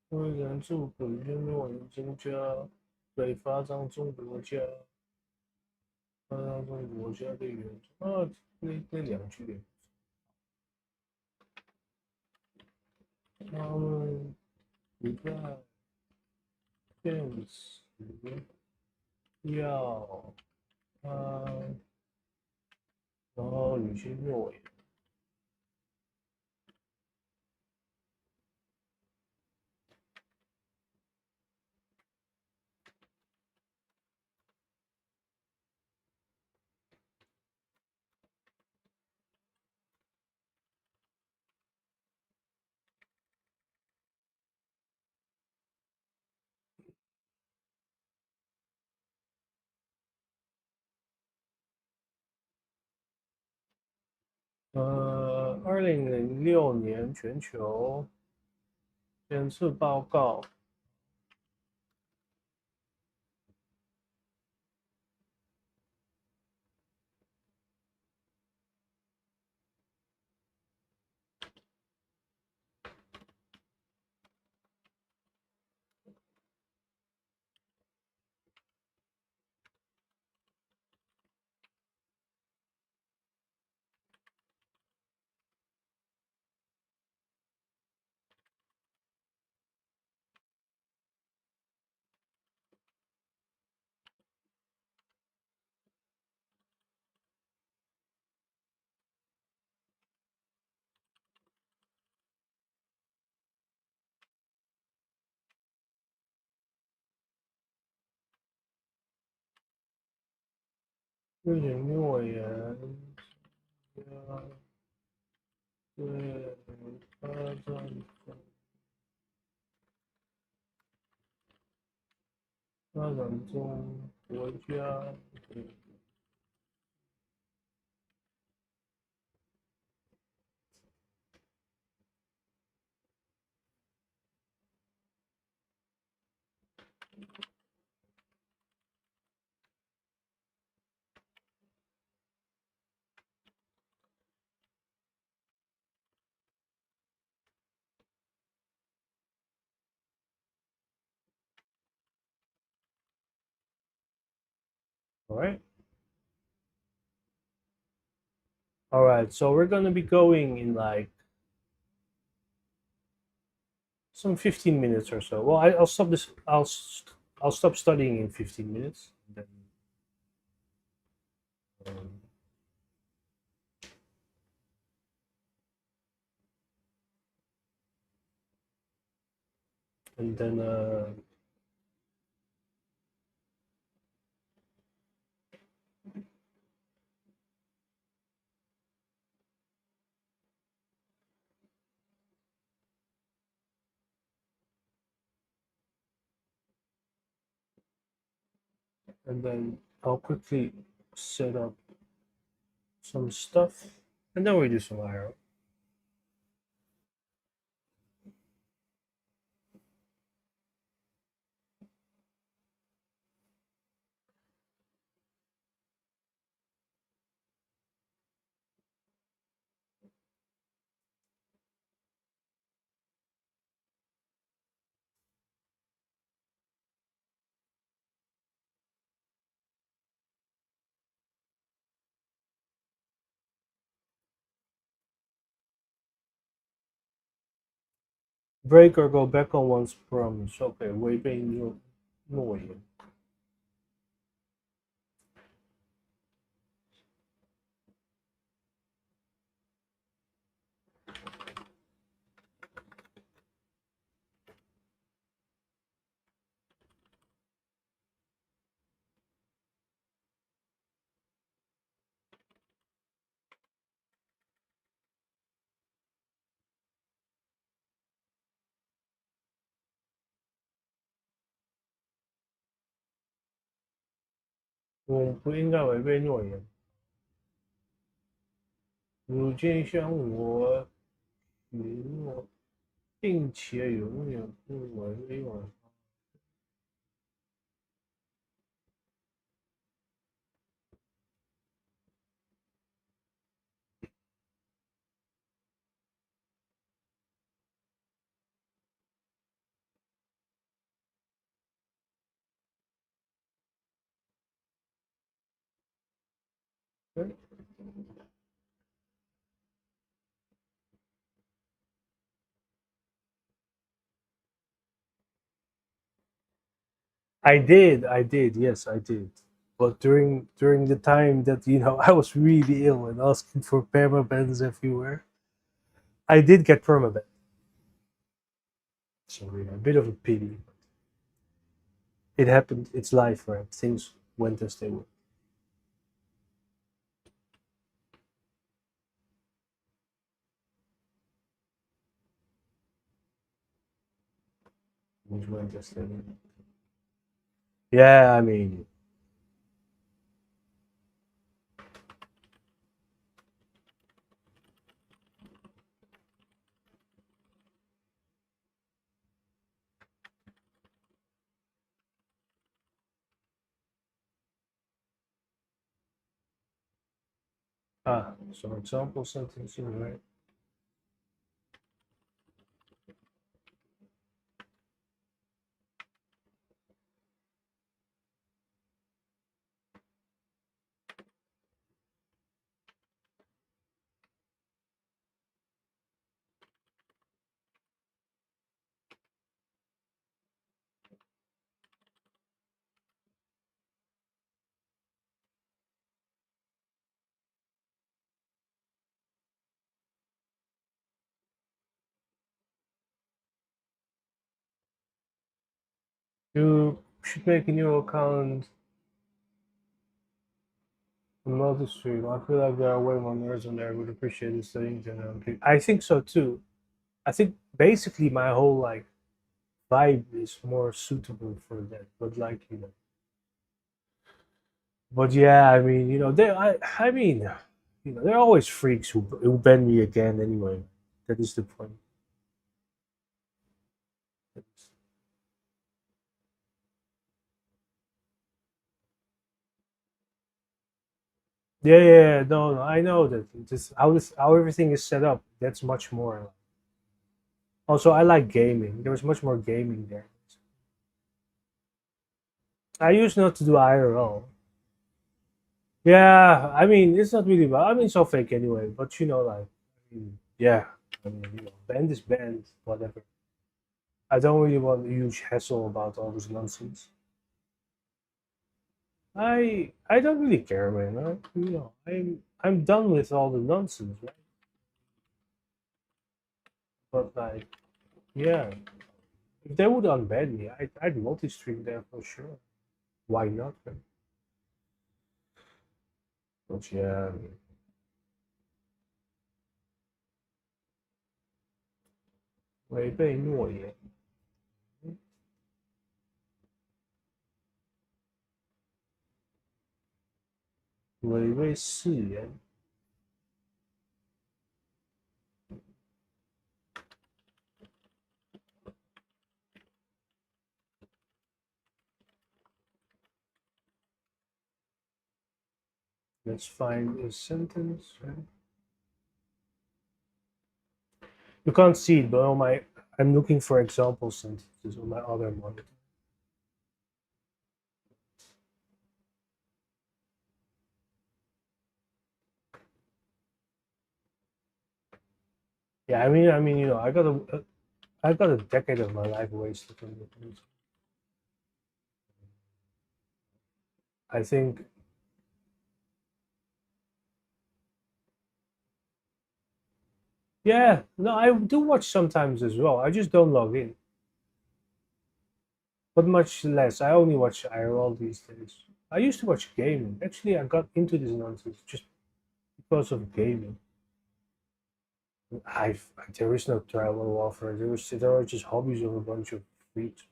我一个人住北边洛阳金家，北发张中国家，发张中国家的原啊，那两句也他们不再坚持。要然后履行诺言。2006年全球检测报告。履行诺言。对发展中国家。All right. All right. So we're gonna be going in like some 15 minutes or so. Well, I'll stop this. I'll stop studying in 15 minutes. Um, and then I'll quickly set up some stuff, and then we do some IRL. Break or go back on one's promise. OK，违背诺言。我不应该违背诺言。如今向我许诺，并且永远不违背我。I did. Yes, I did. But during the time that I was really ill and asking for permabans everywhere, I did get permaban. So yeah, a bit of a pity. It happened. It's life, right? Things went as they were. Things went as they were. Yeah, I mean, some example sentencing, right? You should make a new account on Multistream. I feel like there are way more nerds on there who would appreciate this thing than I think so too. I think basically my whole like vibe is more suitable for that. But like but yeah, I mean, I mean, there are always freaks who ban me again anyway. That is the point. Yeah, yeah, yeah, no, no, I know that. Just how everything is set up. That's much more. Also, I like gaming. There was much more gaming there. I used not to do IRL. Yeah, I mean, it's not really bad. I mean, it's all fake anyway. But like, yeah, I mean, band is band, whatever. I don't really want a huge hassle about all this nonsense. I don't really care, man. I'm done with all the nonsense, right? But like, yeah, if they would unban me, I'd multi-stream there for sure. Why not, man? But yeah,违背诺言，违背誓言。Let's find a sentence. Right? You can't see it, but I'm looking for example sentences on my other monitor. Yeah, I mean, I got a decade of my life wasted on it. I think, yeah, no, I do watch sometimes as well. I just don't log in, but much less. I only watch IRL these days. I used to watch gaming. Actually, I got into this nonsense just because of gaming. I there is no tribal warfare. There are just hobbies of a bunch of freaks.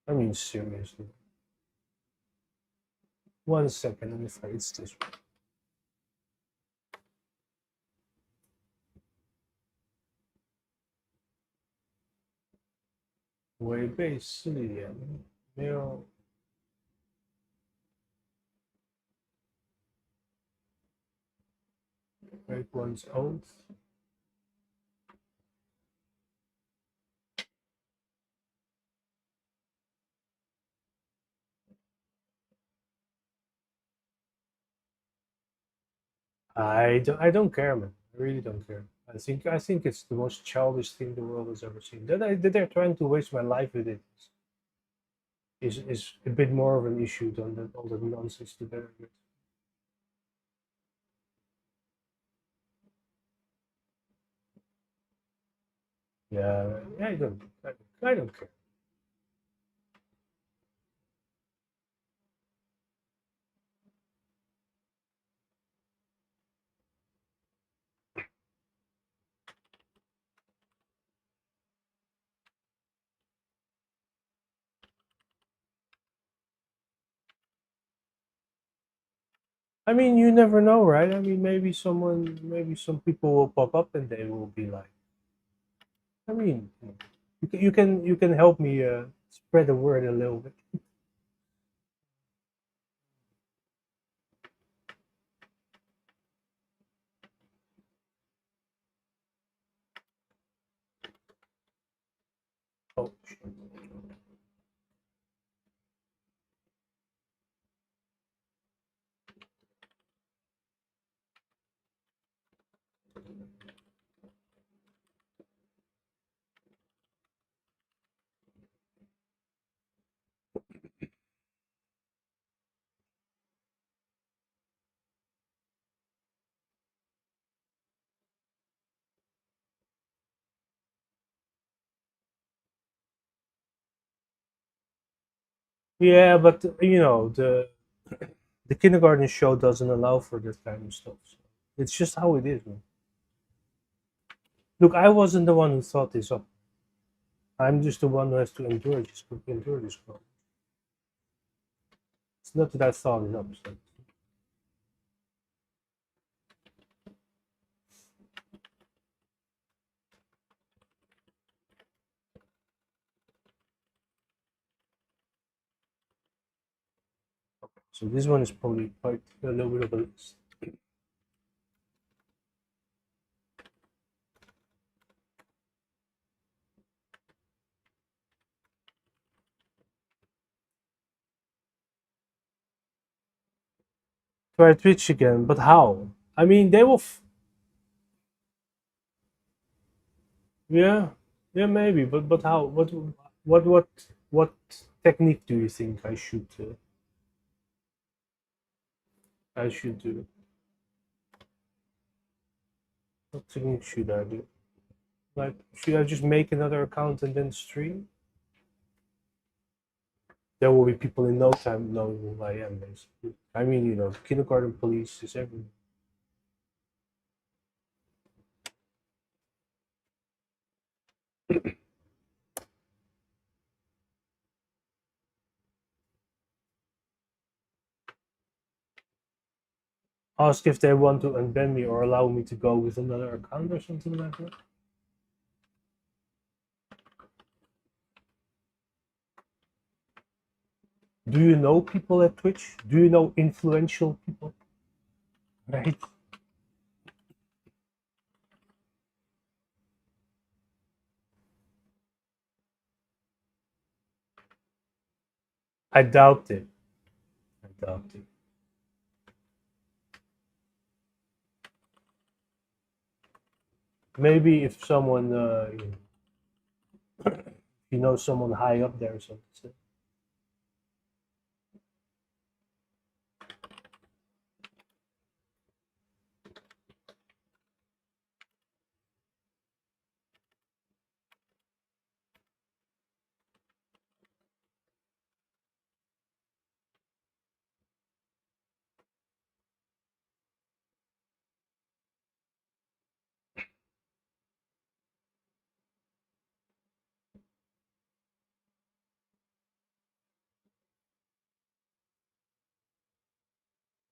I mean, seriously. One second, let me find it's this one. 违背誓言，没有 break one's oath. I don't care, man. I really don't care. I think it's the most childish thing the world has ever seen. That they're trying to waste my life with it. is a bit more of an issue than all the nonsense together. Yeah, I don't care. I mean, you never know, right? I mean, maybe some people will pop up and they will be like, I mean, you can help me spread the word a little bit. Oh, shit. Yeah, but the kindergarten show doesn't allow for that kind of stuff. So it's just how it is, man. Look, I wasn't the one who thought this up. I'm just the one who has to endure this crap. It's not that I thought it up. So. So this one is probably quite a little bit of a list. Try Twitch again, but how? I mean, they will. Yeah, yeah, maybe, but how? What what technique do you think I should do? What technique should I do? Like, should I just make another account and then stream? There will be people in no time knowing who I am, basically. I mean, kindergarten police is everywhere. Ask if they want to unban me or allow me to go with another account or something like that. Do you know people at Twitch? Do you know influential people? Right? I doubt it. I doubt it. Maybe if someone, you know someone high up there or something.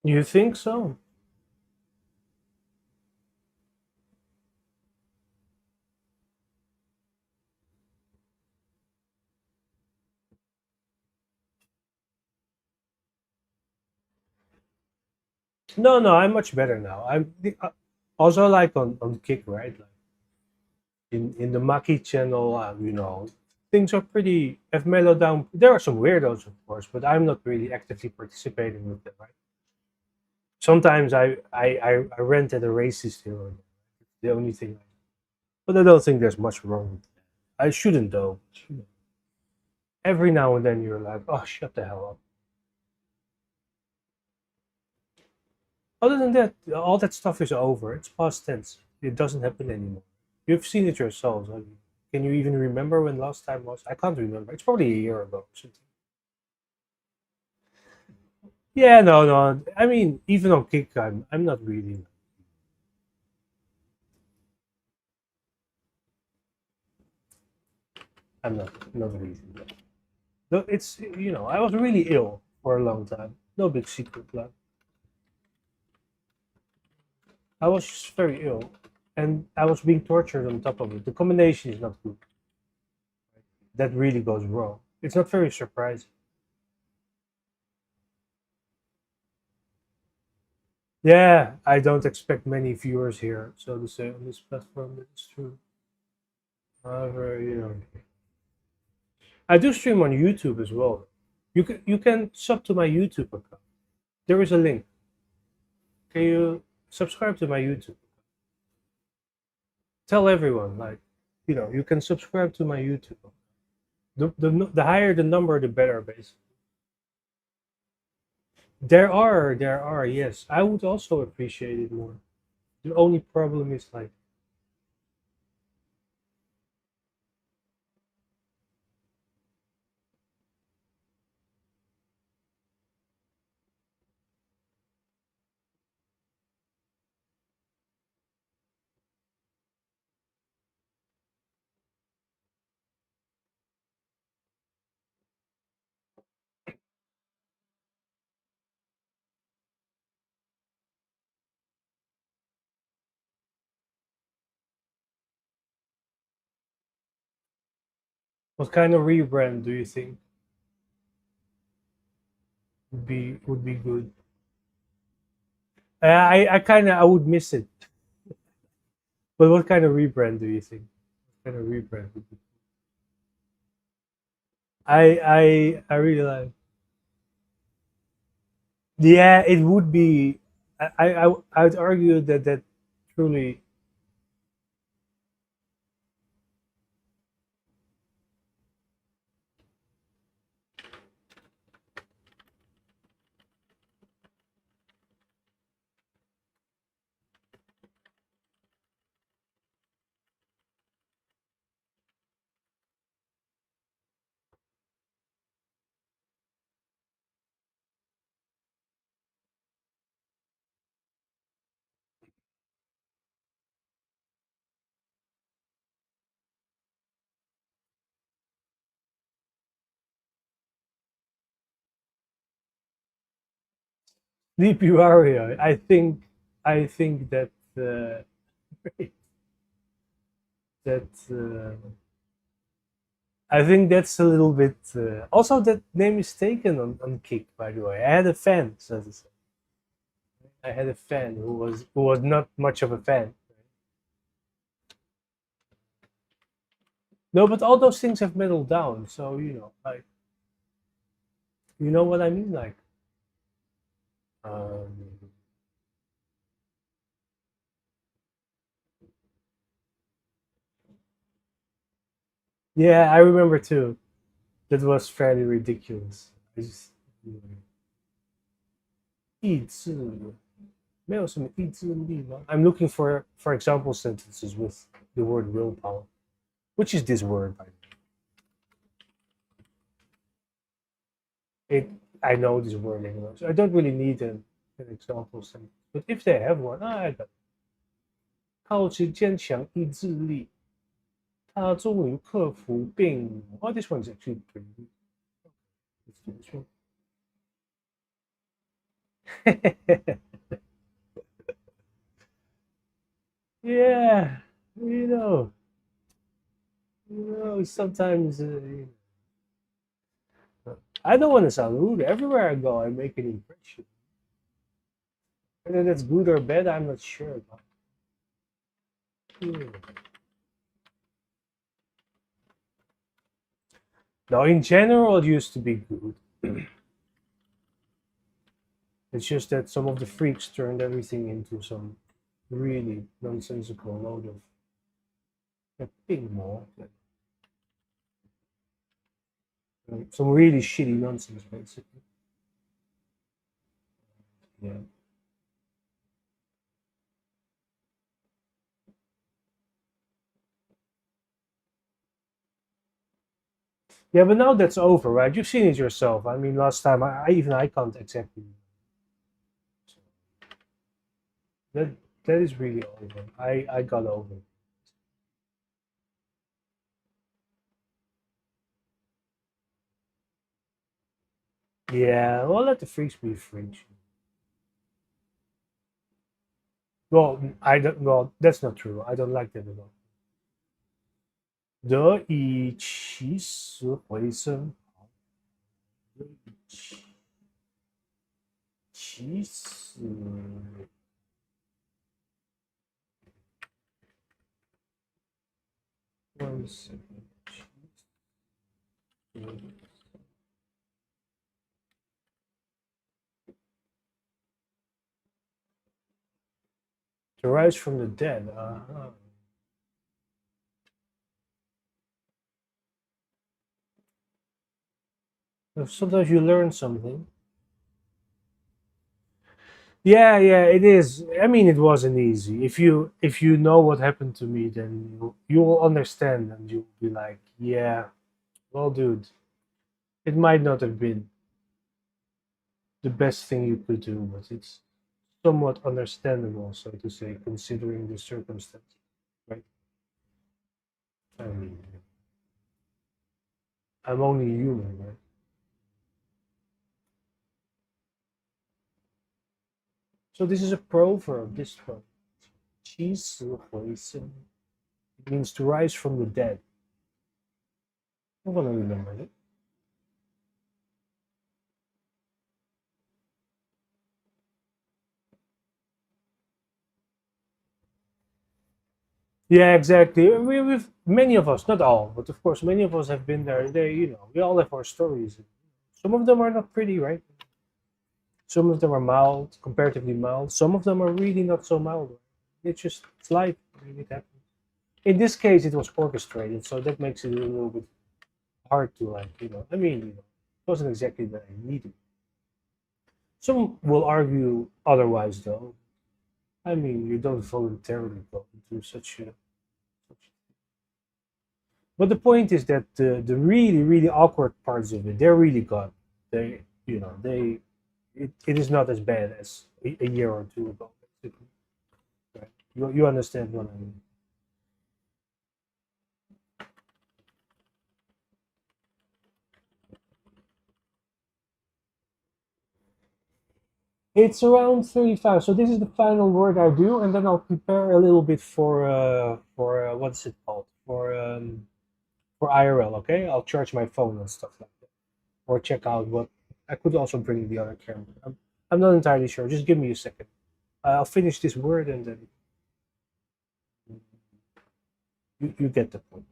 You think so? No, no, I'm much better now. Also like on Kick, right? Like in the Maki channel, things are pretty. Have mellowed down. There are some weirdos, of course, but I'm not really actively participating with them. Right? Sometimes I rent at a racist here. Or there. The only thing, but I don't think there's much wrong with that. I shouldn't though. every now and then you're like, oh, shut the hell up. Other than that, all that stuff is over. It's past tense. It doesn't happen anymore. You've seen it yourselves. I mean, can you even remember when last time was? I can't remember. It's probably a year ago. Yeah, no, no. I mean, even on Kick, I'm not really. I'm not really. No, it's I was really ill for a long time. No big secret, like I was just very ill, and I was being tortured on top of it. The combination is not good. That really goes wrong. It's not very surprising. Yeah, I don't expect many viewers here, so to say, on this platform. That is true. However, I do stream on YouTube as well. You can sub to my YouTube account. There is a link. Can you subscribe to my YouTube? Tell everyone, like, you can subscribe to my YouTube. The higher the number, the better, basically. There are, yes. I would also appreciate it more. The only problem is like, what kind of rebrand do you think would be good? I would miss it. But what kind of rebrand do you think? What kind of rebrand would be? I really like. Yeah, it would be. I'd argue that truly. Sleepy Warrior. I think that uh, that I think that's a little bit. Also, that name is taken on Kick. By the way, I had a fan, so to say. I had a fan who was not much of a fan. No, but all those things have settled down. So like, you know what I mean, like. Um, yeah, I remember too. That was fairly ridiculous. I just 意志没有什么意志力吗? I'm looking for example sentences with the word willpower, which is this word by the way. I know this word anyway, so I don't really need an example sentence. But if they have one, I got 靠其坚强意志力，他终于克服病魔. Oh, this one's actually pretty good. Let's do this one. Yeah, you know, sometimes I don't want to sound rude. Everywhere I go, I make an impression. Whether that's good or bad, I'm not sure. But, yeah. Now, in general, it used to be good. It's just that some of the freaks turned everything into some really nonsensical load of ping more. Some really shitty nonsense, basically. Yeah. Yeah, but now that's over, right? You've seen it yourself. I mean, last time I can't exactly. That that is really over. I got over it. Yeah, well, let the freaks be freaks. Well, I don't. Well, that's not true. I don't like that at all. 得以起死回生，得以起死回生。To rise from the dead. Sometimes you learn something. Yeah, yeah, it is. I mean, it wasn't easy. If you know what happened to me, then you will understand, and you'll be like, yeah, well, dude, it might not have been the best thing you could do, but it's somewhat understandable, so to say, considering the circumstances, right? I mean, I'm only human, right? So this is a proverb. This one, 起死回生. It means to rise from the dead. I'm gonna remember it. Yeah, exactly. We've many of us, not all, but of course, many of us have been there. We all have our stories. Some of them are not pretty, right? Some of them are mild, comparatively mild. Some of them are really not so mild. It's life. I mean, it happens. In this case, it was orchestrated, so that makes it a little bit hard to I mean, it wasn't exactly that I needed. Some will argue otherwise, though. I mean, you don't voluntarily go into such. But the point is that the really really awkward parts of it, they're really gone. They they it is not as bad as a year or two ago. Basically. Right? You understand what I mean? It's around 35. So this is the final word I do, and then I'll prepare a little bit for what's it called for IRL. Okay, I'll charge my phone and stuff like that, or check out what I could also bring the other camera. I'm not entirely sure. Just give me a second. I'll finish this word and then you get the point.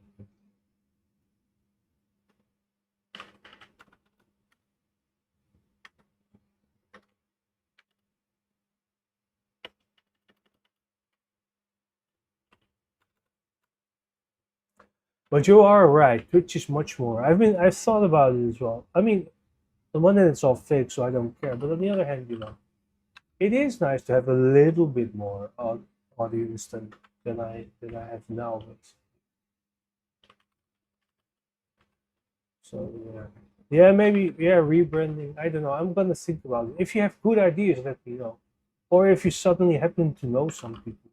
But you are right. Twitch is much more. I've thought about it as well. I mean, on one hand, it's all fake, so I don't care. But on the other hand, it is nice to have a little bit more audience than I have now. But so yeah, maybe rebranding. I don't know. I'm gonna think about it. If you have good ideas, let me know. Or if you suddenly happen to know some people,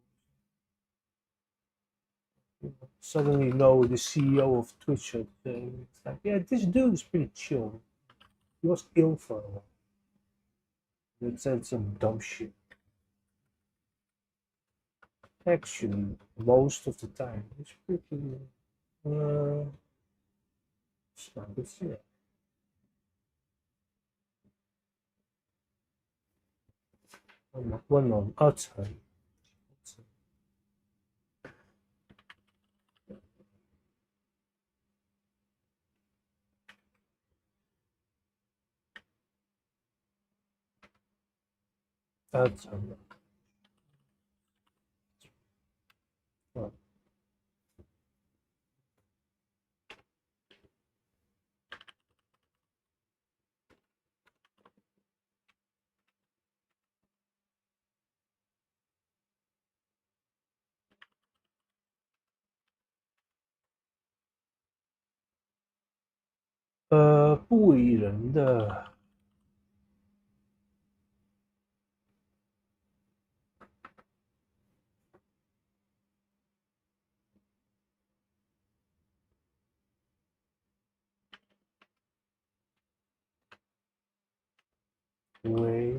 suddenly know the CEO of Twitch, it's like, yeah, this dude is pretty chill. He was ill for a while. It said some dumb shit. Actually, most of the time, it's pretty. Uh, it's not good shit. One moment. Outside. Outside. 不为人的为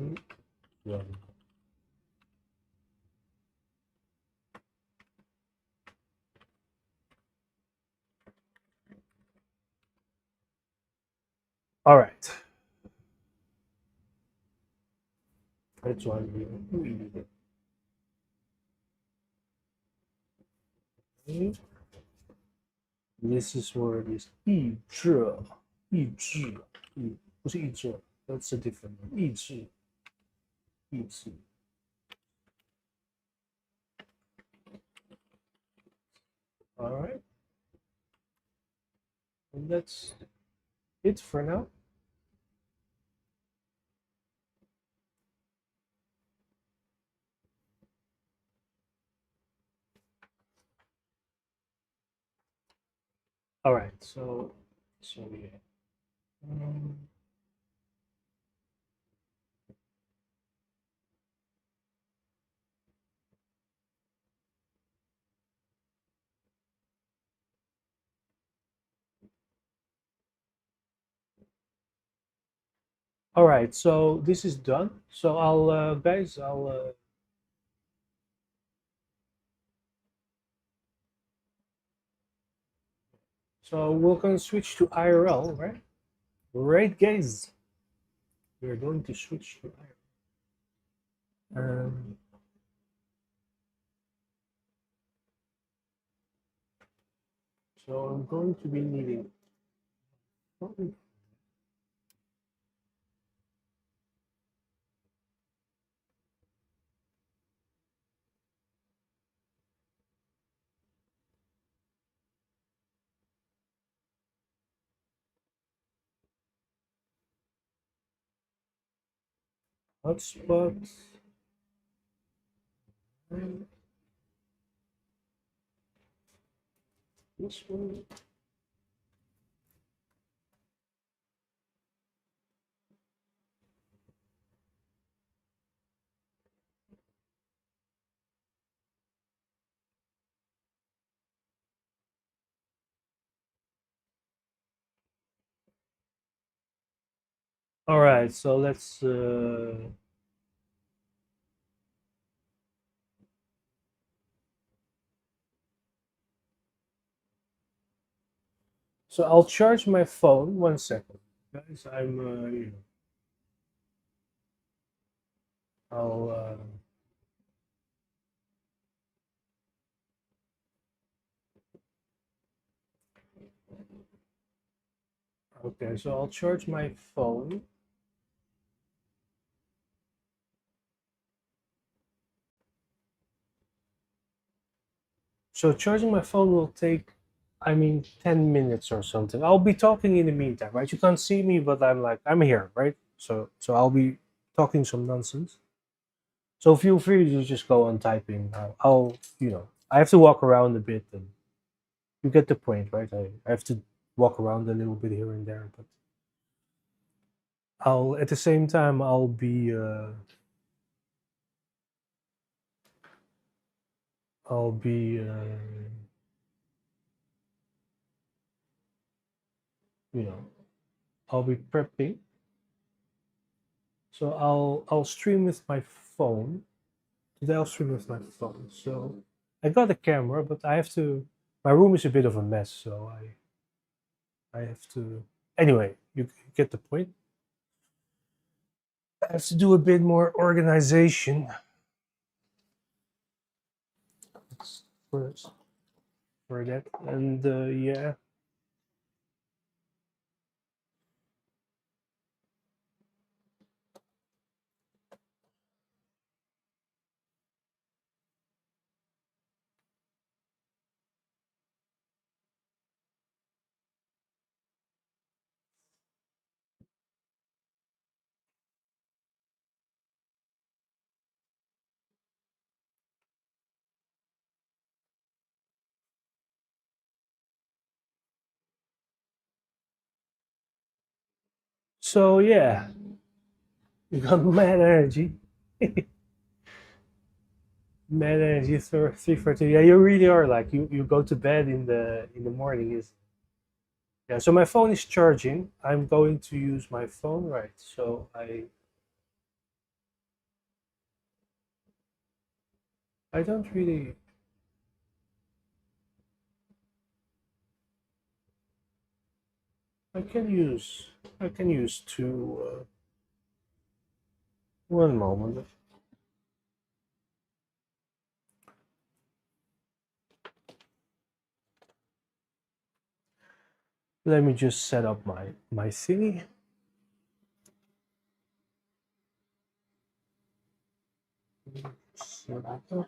人。All right，来转移不一的。This is word is 意志，意志，不是意志，that's a different one。意志，意志。All right, and that's it for now. All right, so yeah. Um, all right, so this is done. So I'll guys, so we're gonna switch to IRL, right? Right, guys. We're going to switch to IRL. So I'm going to be needing. Hotspot. This one. All right, so let's. So I'll charge my phone. 1 second, guys. I'm. I'll. Okay, so I'll charge my phone. So charging my phone will take, I mean, 10 minutes or something. I'll be talking in the meantime, right? You can't see me, but I'm here, right? So I'll be talking some nonsense. So feel free to just go on typing. I have to walk around a bit, and you get the point, right? I have to walk around a little bit here and there, but I'll at the same time I'll be you know I'll be prepping. So I'll stream with my phone. Today I'll stream with my phone. So I got a camera, but I have to. My room is a bit of a mess, so I have to. Anyway, you get the point. I have to do a bit more organization first for that, and yeah. So yeah, you got mad energy. Mad energy 3:30. Yeah, you really are like you go to bed in the morning is yeah. So my phone is charging. I'm going to use my phone, right? So I don't really I can use I can use two. One moment. Let me just set up my thingy. Set it up.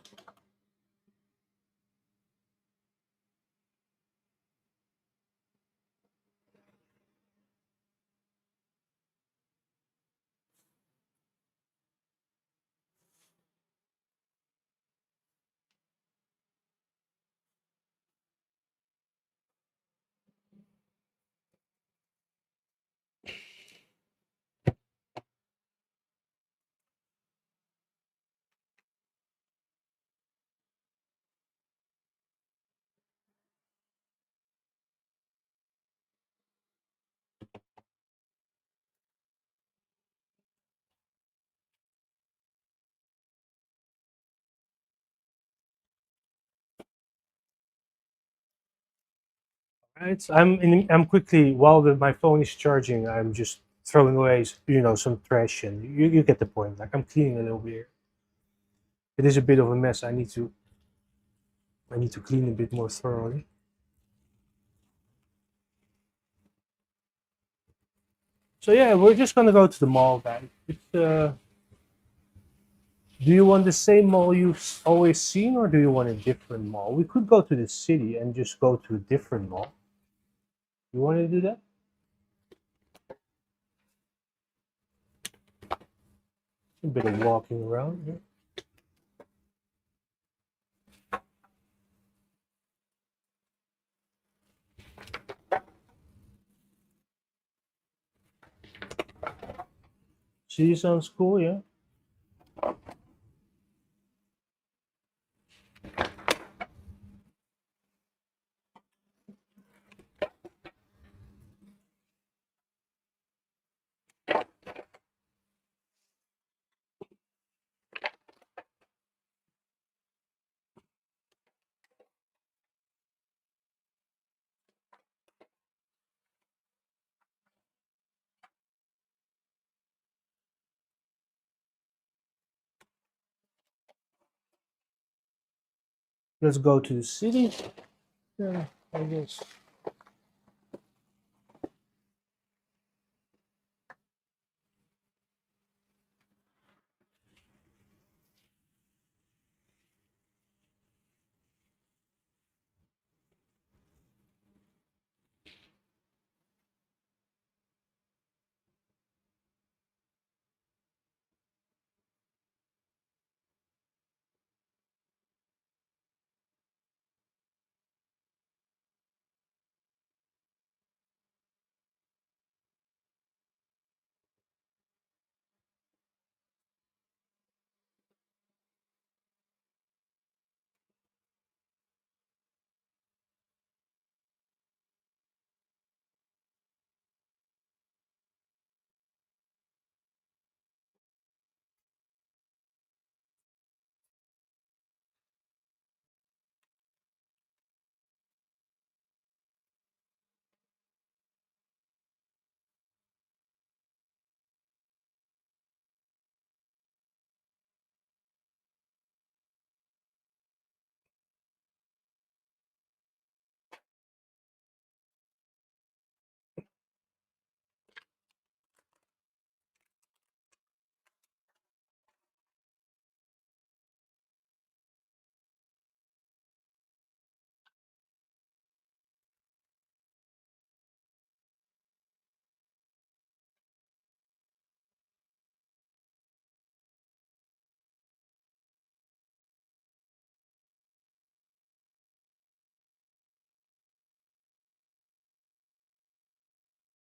Right. I'm quickly while my phone is charging. I'm just throwing away some trash and you get the point. Like I'm cleaning a little bit here. It is a bit of a mess. I need to clean a bit more thoroughly. So yeah, we're just gonna go to the mall, guys. Do you want the same mall you've always seen, or do you want a different mall? We could go to the city and just go to a different mall. You want to do that? A bit of walking around here. City sounds cool, yeah. Let's go to the city. Yeah, I guess.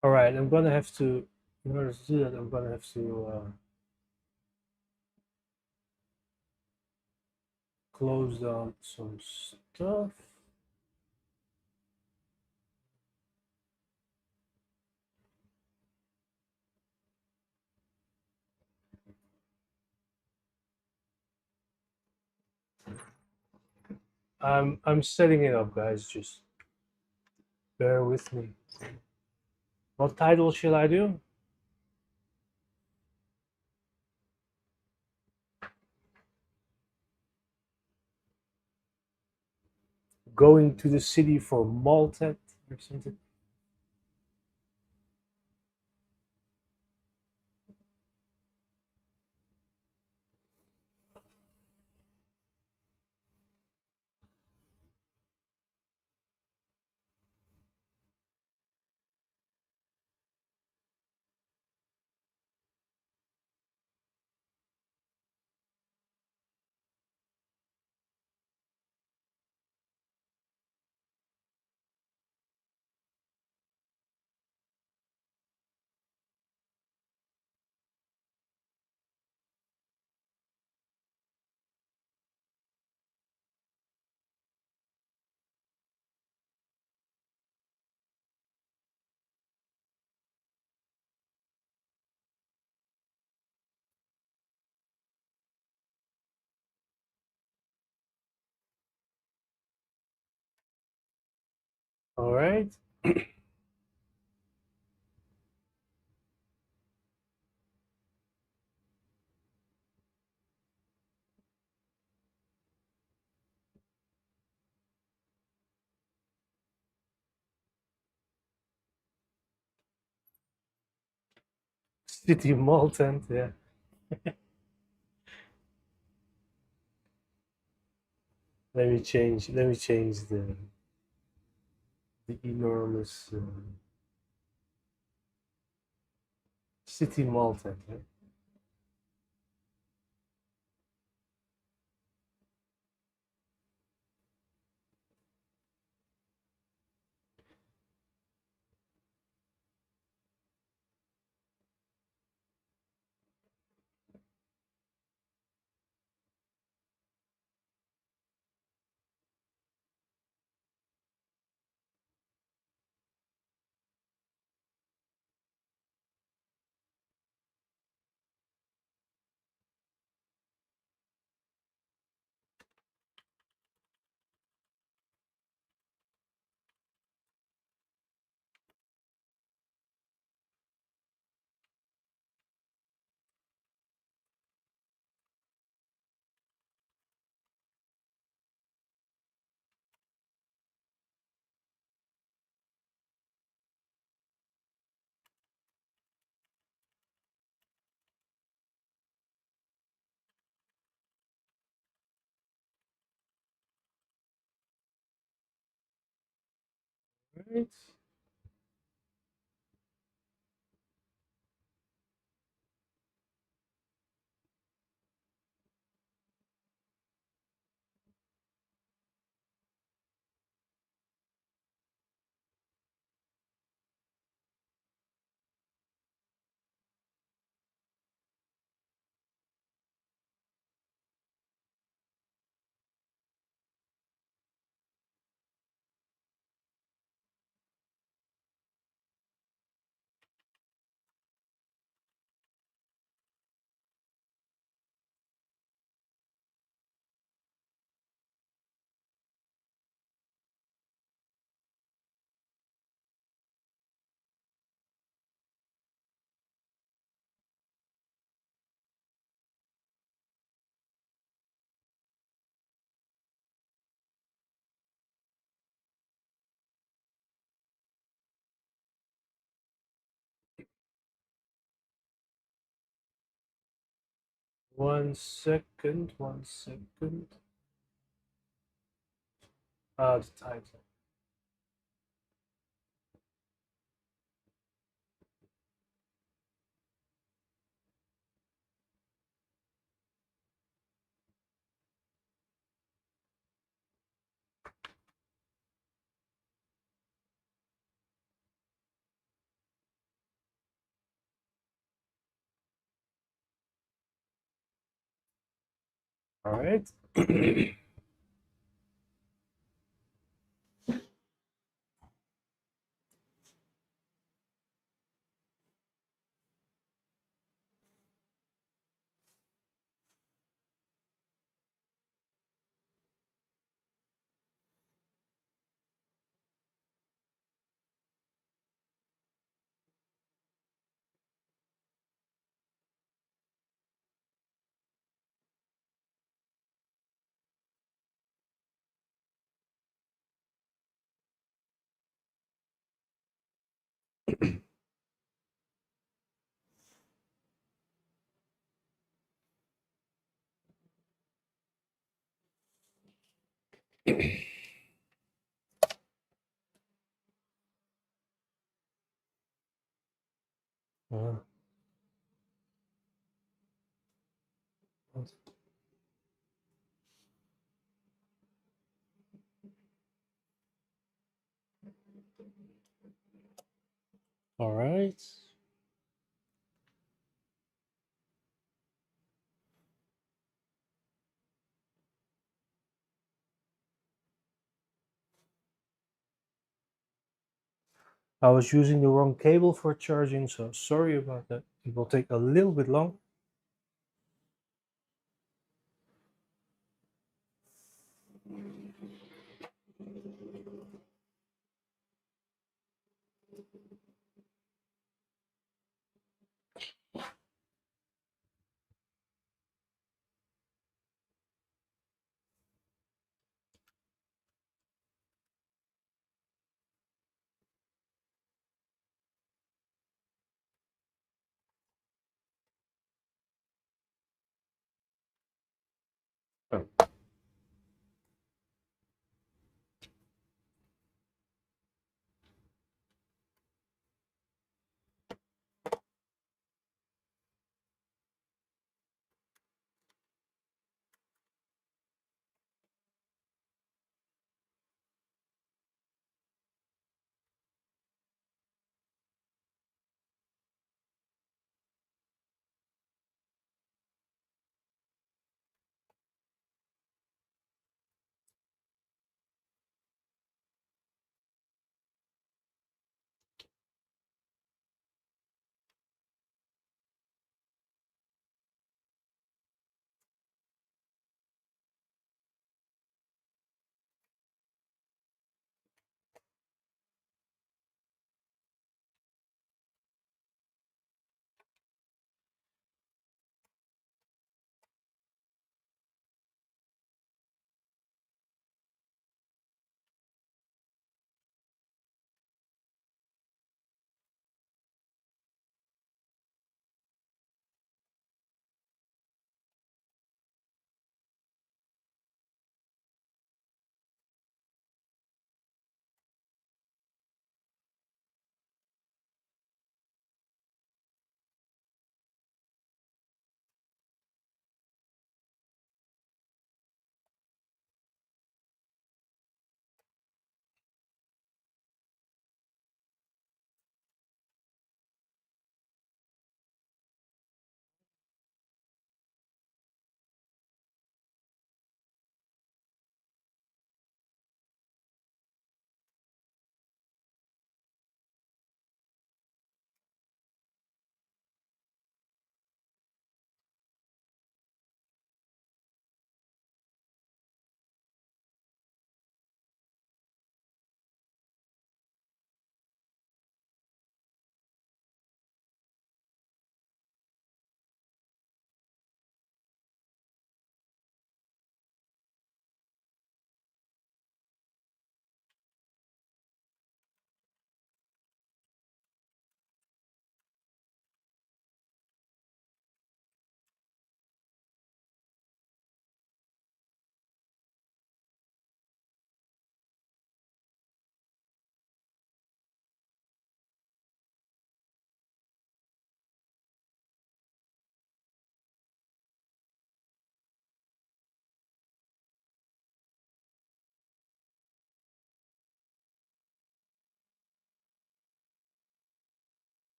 All right, I'm gonna have to in order to do that, I'm gonna have to close down some stuff. I'm setting it up, guys. Just bear with me. What title shall I do? Going to the city for Malltent or something. All right. City Malltent, yeah. Let me change the enormous City Malltent. Right? Right. One second, one second. The title. All right. Uh, all right. I was using the wrong cable for charging, so sorry about that. It will take a little bit long. Oh.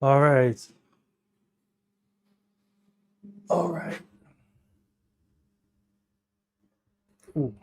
All right. All right. Ooh.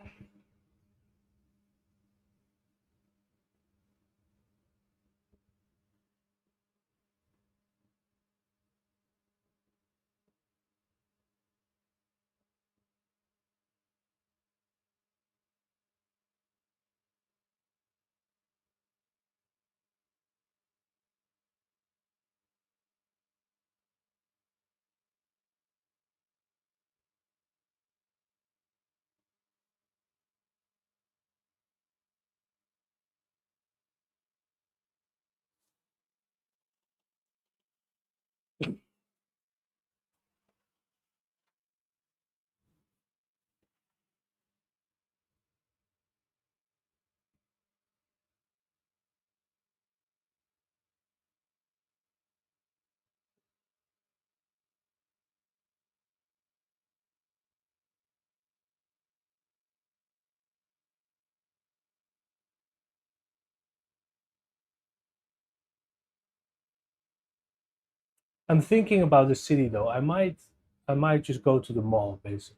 I'm thinking about the city though. I might just go to the mall basically.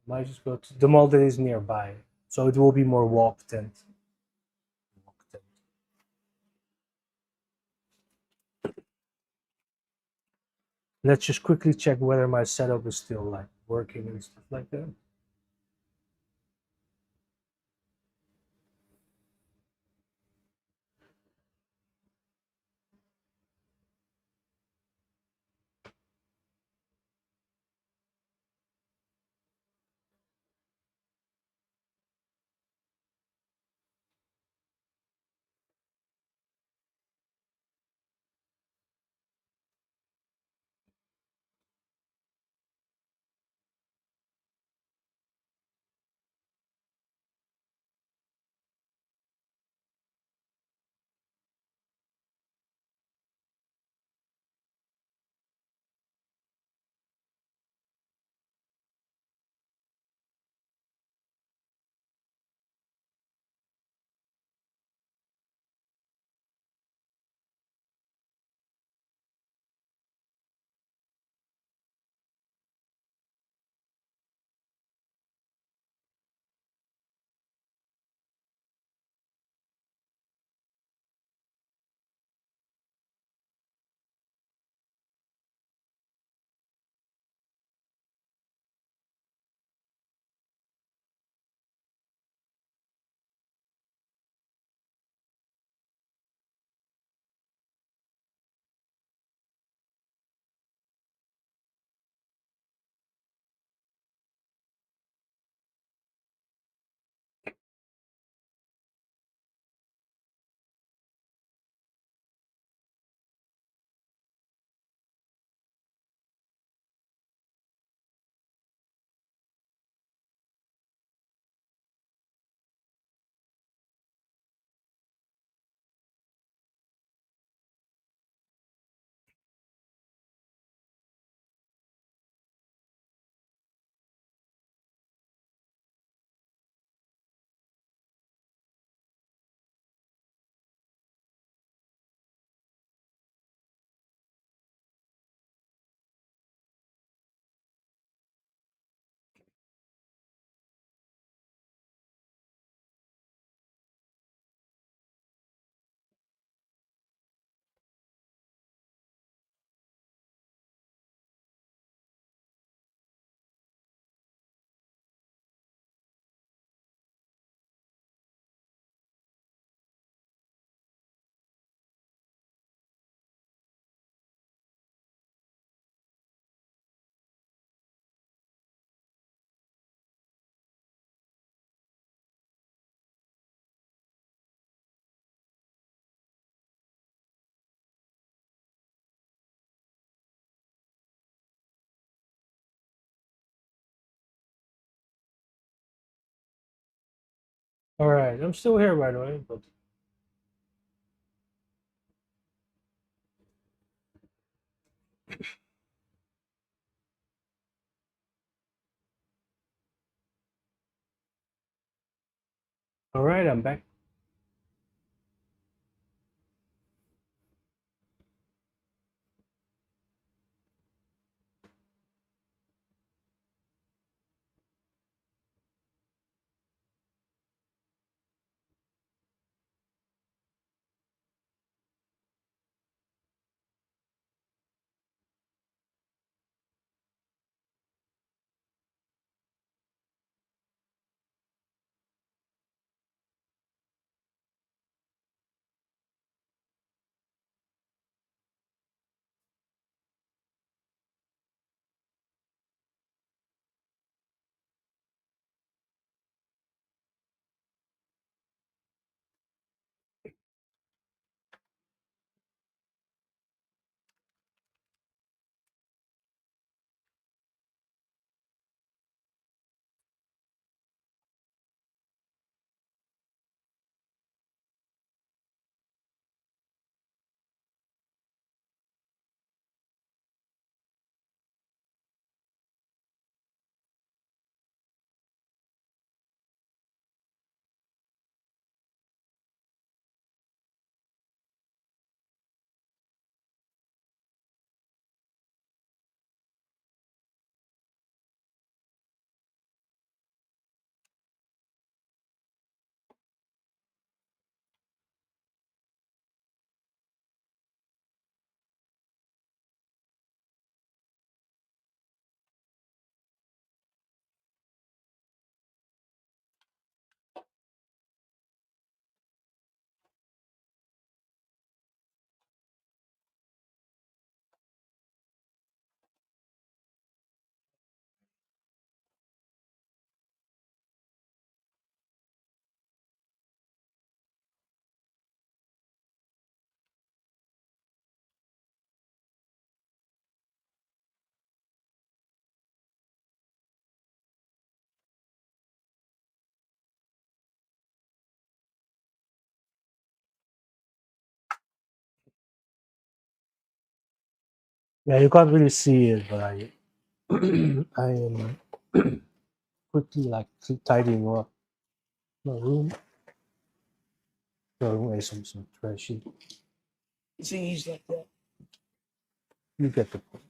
I might just go to the mall that is nearby. So it will be more walk tent. Walk tent. Let's just quickly check whether my setup is still like working and stuff like that. All right, I'm still here, by the way, but all right, I'm back. Yeah, you can't really see it, but I I am quickly like tidying up my room. Throwing away some trashy things like that. You get the point.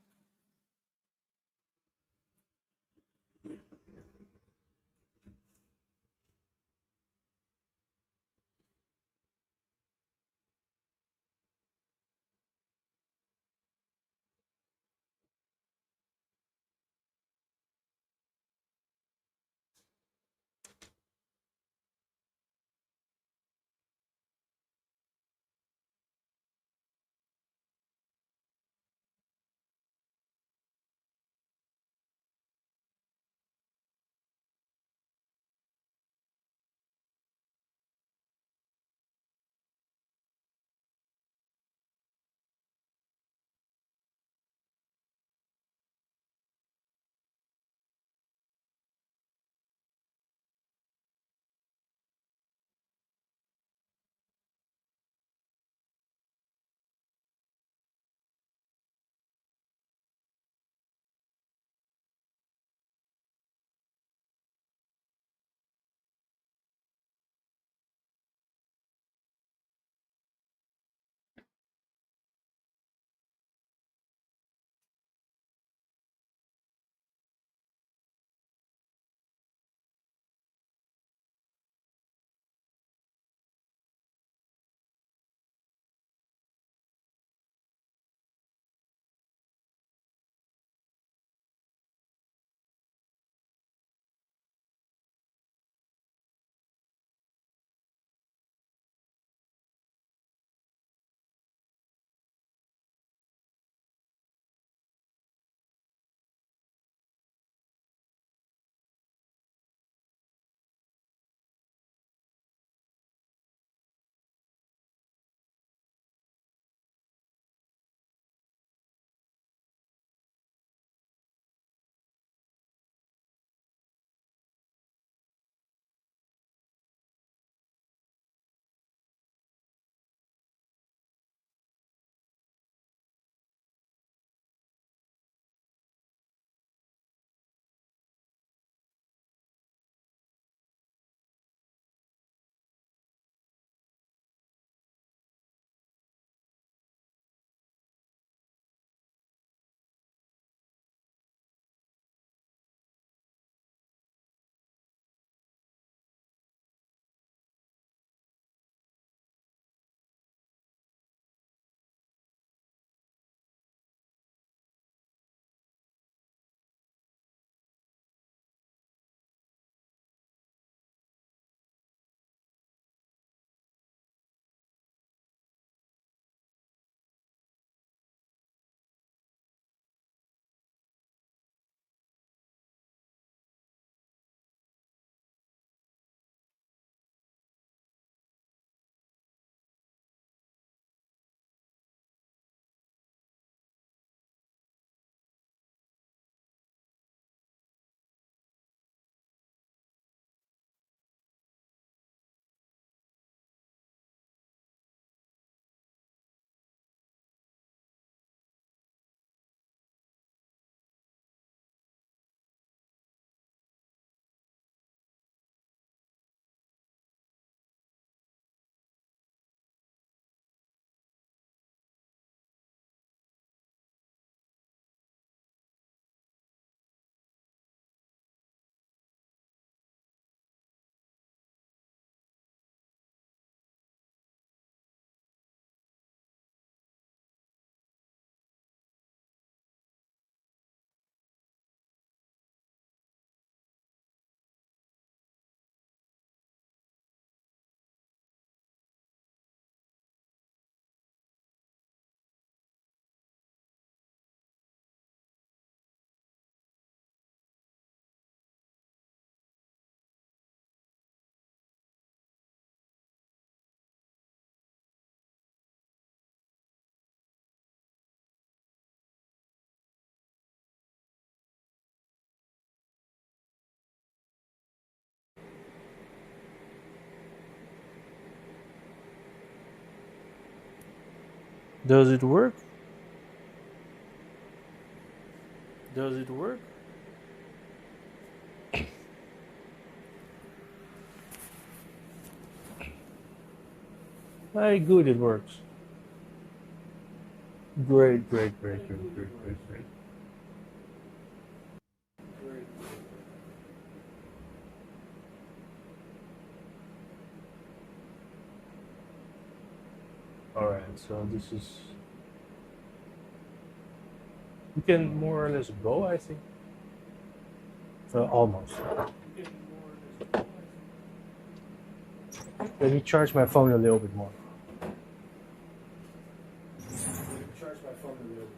Does it work? Does it work? Very good, it works. Great, great, great, great, great, great, great. Alright, so this is. We can more or less go, I think. Almost. Let me charge my phone a little bit more. Charge my phone a little bit.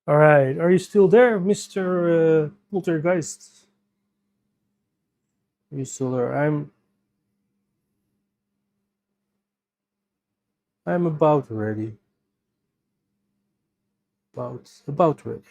All right, are you still there, Mr. Poltergeist? Are you still there? I'm about ready. About ready.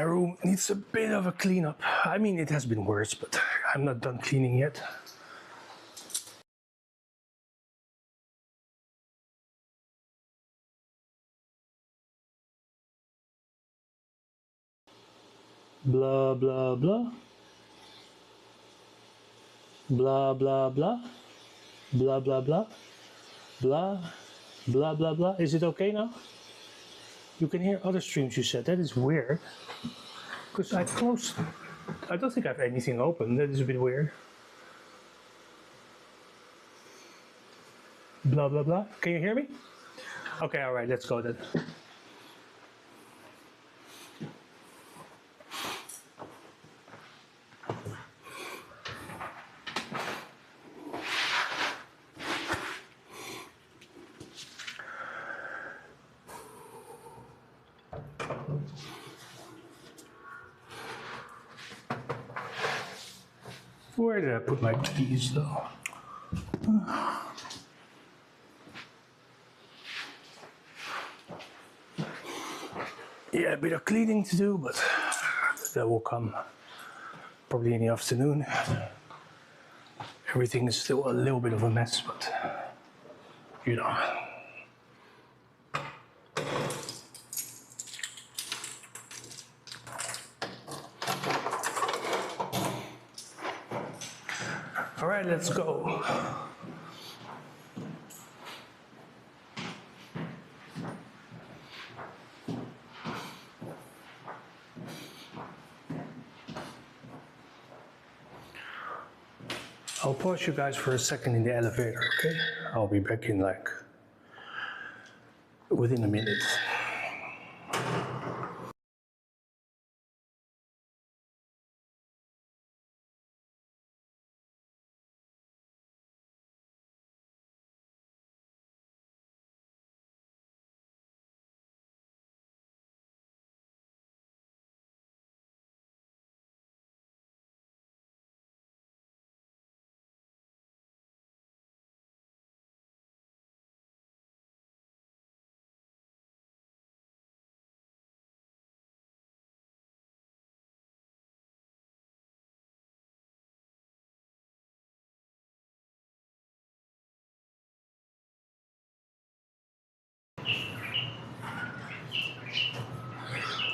My room needs a bit of a cleanup. I mean, it has been worse, but I'm not done cleaning yet. Blah, blah, blah. Blah, blah, blah. Blah, blah, blah. Blah, blah, blah, blah. Is it okay now? You can hear other streams, you said. That is weird. Because I closed. I don't think I have anything open. That is a bit weird. Blah, blah, blah. Can you hear me? Okay, all right, let's go then. Where did I put my keys though? Yeah, a bit of cleaning to do, but that will come probably in the afternoon. Everything is still a little bit of a mess, but you know. All right, let's go. I'll pause you guys for a second in the elevator, okay? I'll be back in like within a minute.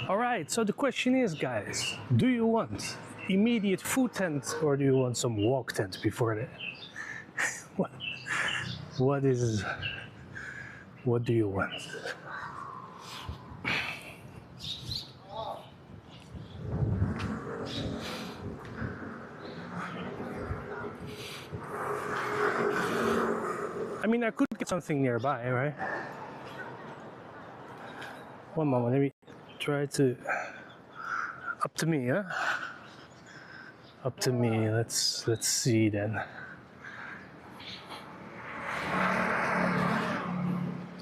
All right, so the question is, guys, do you want immediate food tent or do you want some walk tent before that? What do you want? I mean, I could get something nearby, right? One moment, let me try to. Up to me, huh? Up to me. Let's see then.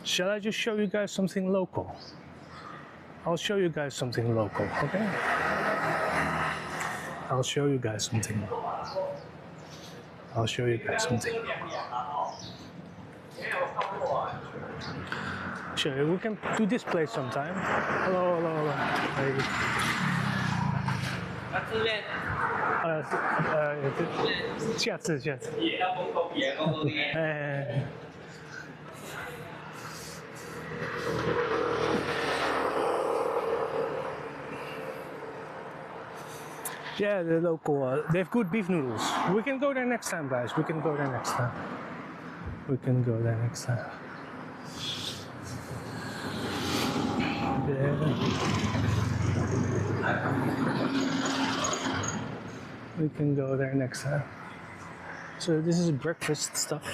Shall I just show you guys something local? I'll show you guys something local, okay? I'll show you guys something. I'll show you guys something. Sure, we can do this place sometime. Hello, hello, hello. Hey.
吃面。
下次。
也要封口，也要封口。
哎。Yeah, the local, they have good beef noodles. We can go there next time, guys. We can go there next time. We can go there next time. Yeah. We can go there next time. So this is breakfast stuff.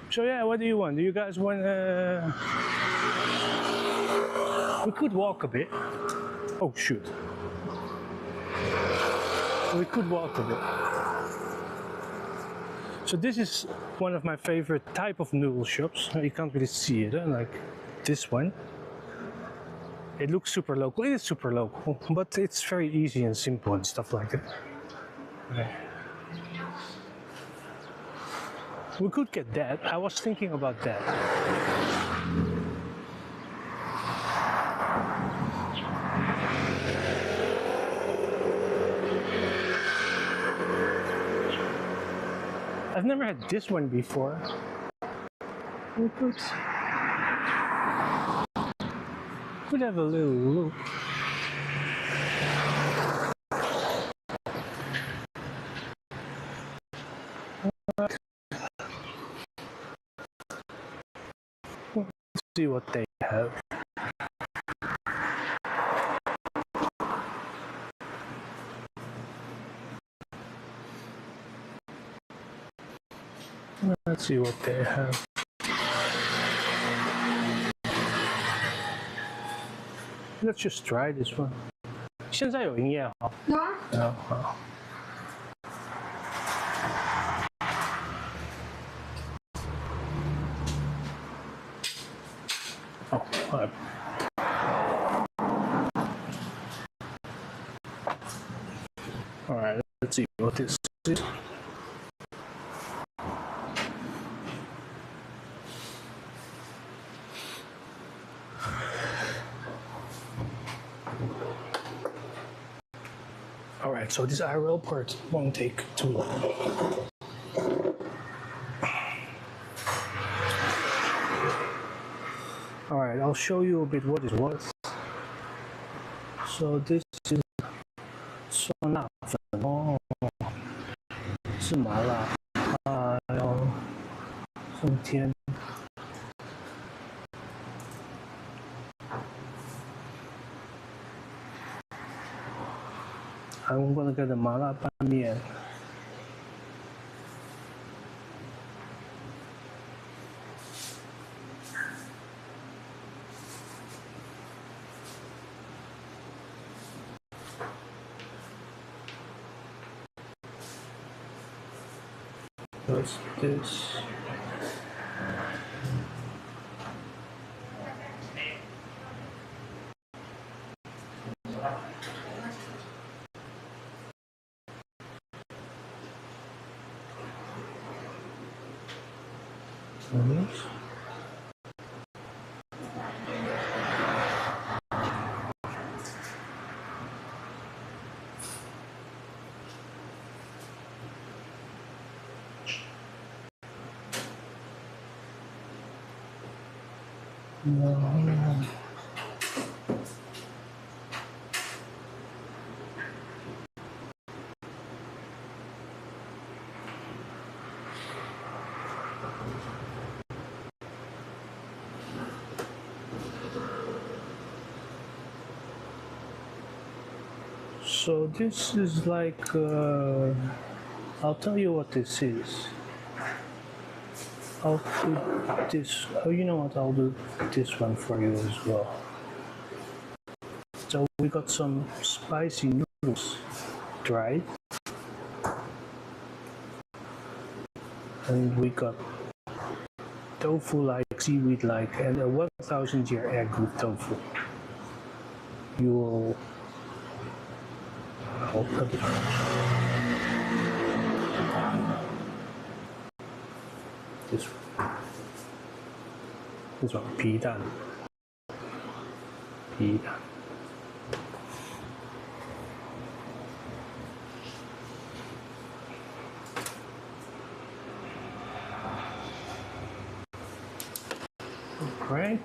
So yeah, what do you want? Do you guys want? We could walk a bit. Oh shoot. We could walk a bit. So this is one of my favorite type of noodle shops. You can't really see it, like this one. It looks super local. It is super local, but it's very easy and simple and stuff like that. Okay. We could get that. I was thinking about that. I've never had this one before. Oh, oops. Could have a little loop. Let's see what they have. Let's see what they have. Let's just try this one. 现在有营业啊？有啊。好。Oh, all right, let's see what this is. All right, so this IRL part won't take too long. All right, I'll show you a bit what it was. So this is 酸辣粉哦，是麻辣，要送甜。韩国那个的麻辣拌面。What's this? No. So this is like, I'll tell you what this is. I'll do this, oh you know what, I'll do this one for you as well. So we got some spicy noodles dried. And we got tofu like, seaweed like, and a 1000-year egg with tofu. You will open it. This one, 皮蛋。Great.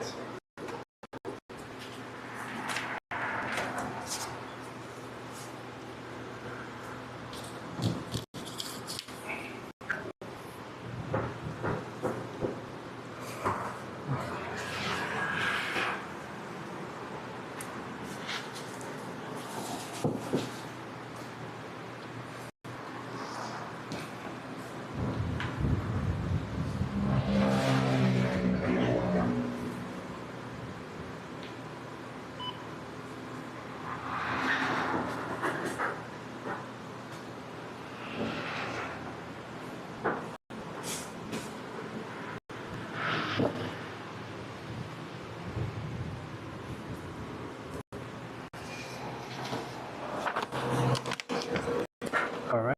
All right.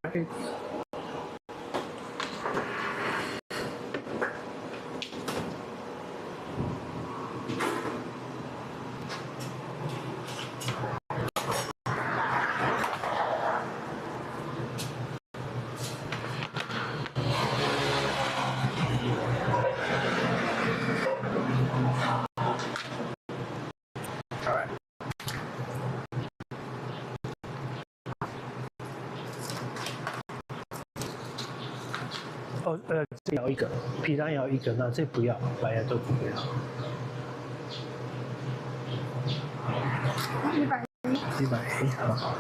这要一个，皮蛋要一个，那这不要，白牙豆腐不要。110，好。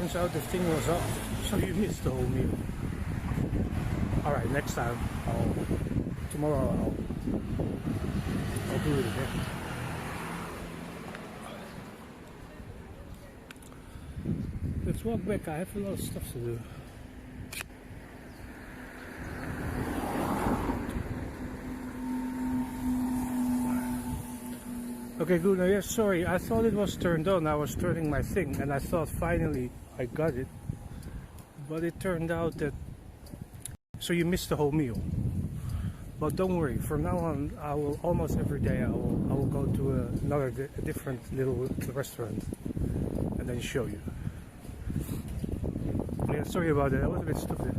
turns out the thing was off, so you missed the whole meal. Alright, next time, tomorrow I'll do it again. Let's walk back, I have a lot of stuff to do. Okay, good. Now, yes, sorry, I thought it was turned on. I was turning my thing and I thought finally I got it. But it turned out that... So you missed the whole meal. But don't worry, from now on, I will almost every day I will go to a different little restaurant and then show you. Yeah, sorry about that, I was a bit stupid.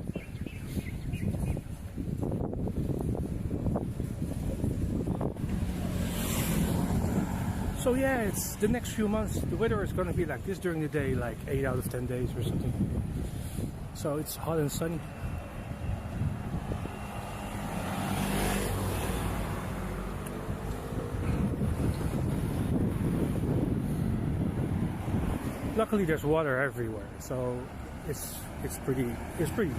So yeah, it's the next few months, the weather is gonna be like this during the day, like 8 out of 10 days or something. So it's hot and sunny. Luckily there's water everywhere, so it's pretty juicy.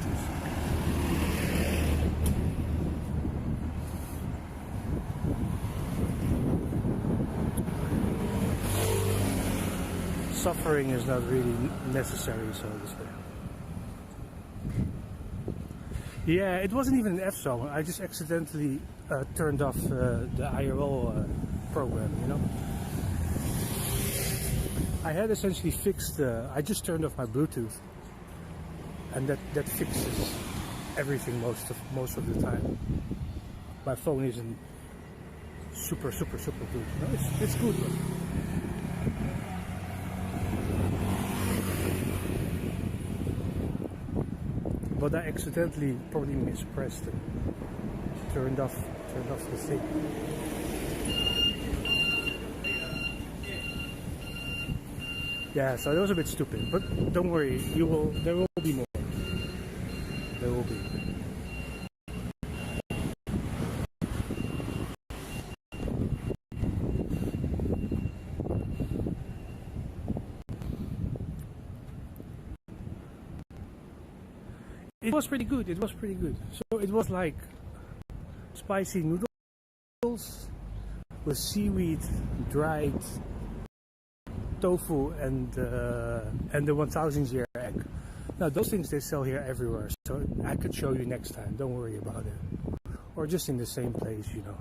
Suffering is not really necessary, so to say. Yeah, it wasn't even an F zone. I just accidentally turned off the IRL program, you know. I had essentially fixed. I just turned off my Bluetooth, and that fixes everything most of the time. My phone isn't super good. No, it's good. But I accidentally probably mispressed it. Turned off the thing. Yeah, so that was a bit stupid. But don't worry, there will be more. There will be. It was pretty good. So it was like spicy noodles with seaweed, dried tofu, and the 1000-year egg. Now those things they sell here everywhere, so I could show you next time. Don't worry about it. Or just in the same place, you know.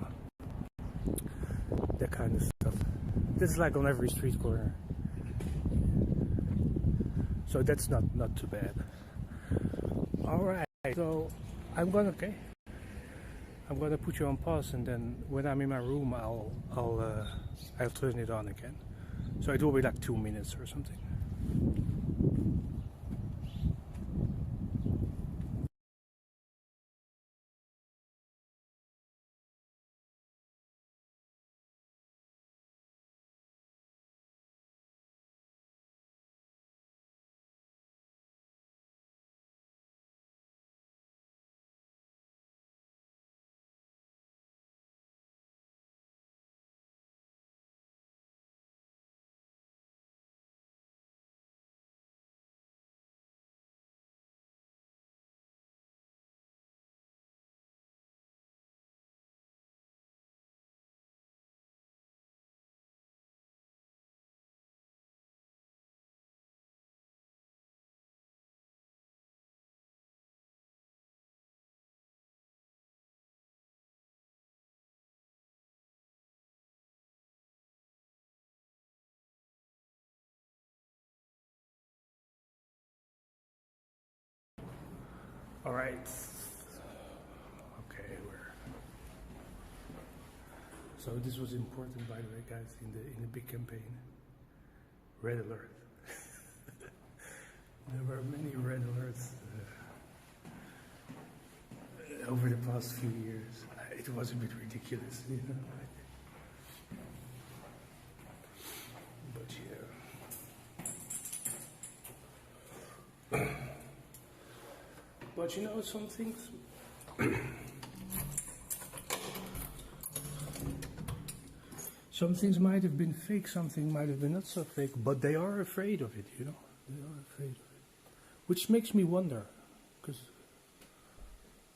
That kind of stuff. This is like on every street corner. So that's not too bad. Alright, so I'm gonna put you on pause, and then when I'm in my room I'll turn it on again. So it will be like 2 minutes or something. All right. Okay, so this was important, by the way, guys, in the big campaign. Red alert. There were many red alerts over the past few years. It was a bit ridiculous, you know. But yeah. But you know, some things might have been fake, something might have been not so fake, but they are afraid of it, you know. They are afraid of it. which makes me wonder,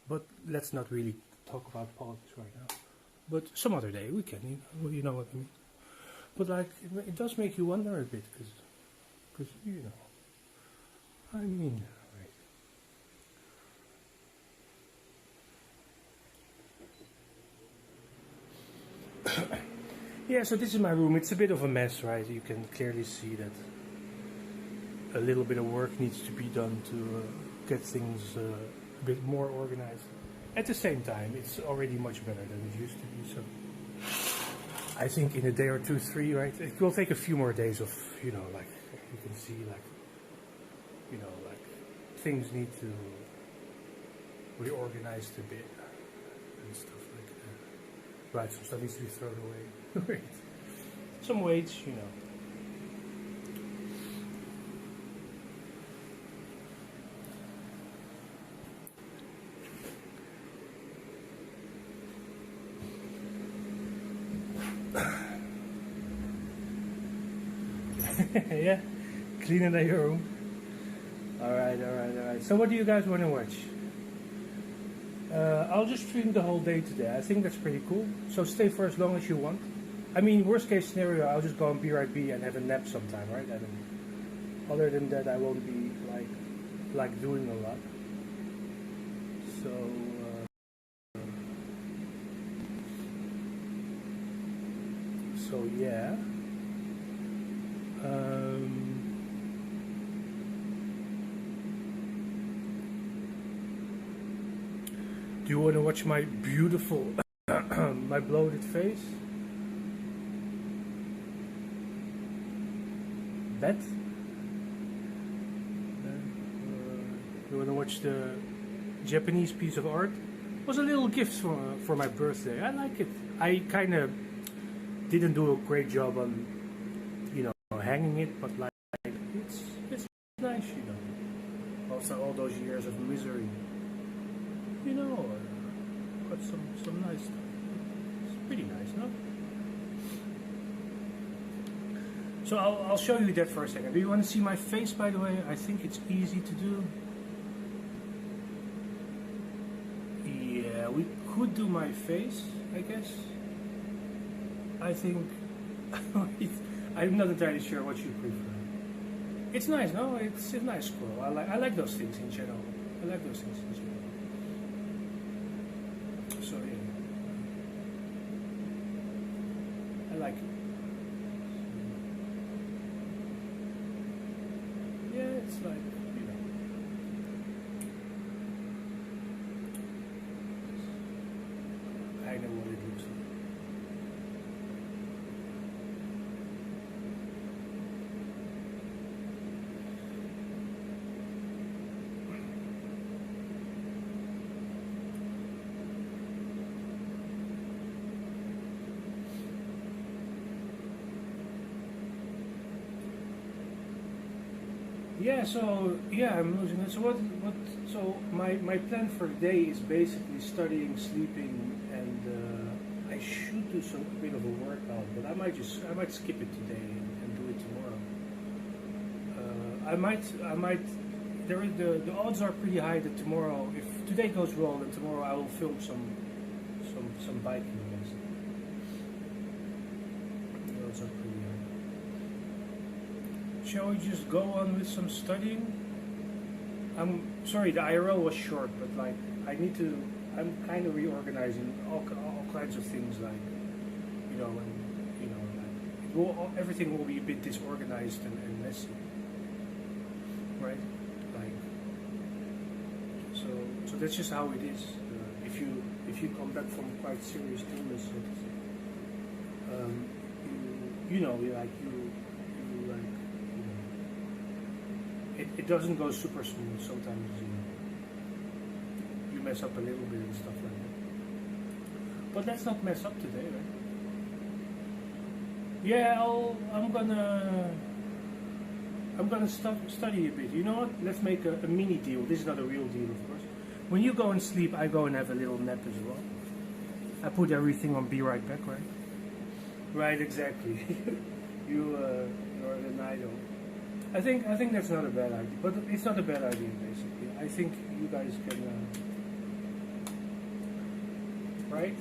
but let's not really talk about politics right now. But some other day we can, you know what I mean. But like, it does make you wonder a bit, because you know, I mean, right. Yeah, so this is my room. It's a bit of a mess, right? You can clearly see that a little bit of work needs to be done to get things a bit more organized. At the same time, it's already much better than it used to be. So I think in a day or two, three, right? It will take a few more days of, you know, like you can see, like, you know, like things need to reorganize a bit and stuff like that. Right, some stuff needs to be thrown away. Some weights, you know. Yeah, cleaning at your room. Alright. So what do you guys want to watch? I'll just stream the whole day today. I think that's pretty cool. So stay for as long as you want. I mean, worst case scenario, I'll just go on BRB and have a nap sometime, right? I mean, other than that, I won't be like doing a lot. So yeah. Do you want to watch my beautiful, my bloated face? Bet? You want to watch the Japanese piece of art? It was a little gift for my birthday. I like it. I kind of didn't do a great job on, you know, hanging it, but like it's nice, you know. After all those years of misery, you know, got some nice stuff. It's pretty nice, no? So I'll show you that for a second. Do you want to see my face, by the way? I think it's easy to do. Yeah, we could do my face, I guess. I think I'm not entirely sure what you prefer. It's nice, no? It's a nice scroll. I like those things in general. I like those things in general. So yeah, I like it. Yeah, it's like, you know, I know what it looks like. Yeah, so yeah, I'm losing it. So so my plan for the day is basically studying, sleeping, and I should do a bit of a workout, but I might skip it today and do it tomorrow. The odds are pretty high that tomorrow, if today goes well, then tomorrow I will film some biking. The odds are pretty high. Shall we just go on with some studying? I'm sorry, the IRL was short, but like I'm kind of reorganizing all kinds of things, like, you know, and you know, like everything will be a bit disorganized and messy, right? Like, so that's just how it is. If you come back from quite serious illness, you know, like it doesn't go super smooth. Sometimes you mess up a little bit and stuff like that. But let's not mess up today, right? Yeah, I'm gonna study a bit. You know what? Let's make a mini deal. This is not a real deal, of course. When you go and sleep, I go and have a little nap as well. I put everything on Be Right Back, right? Right, exactly. You're an idol. I think that's not a bad idea, but it's not a bad idea basically. I think you guys can, right?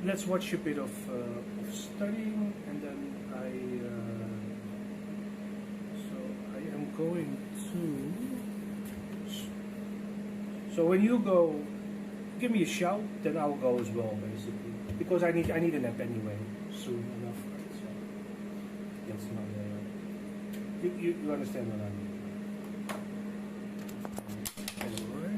Let's watch a bit of studying, and then so I am going to. So when you go, give me a shout, then I'll go as well, basically, because I need a nap anyway soon enough. Right? So that's not. You understand what I mean? Anyway.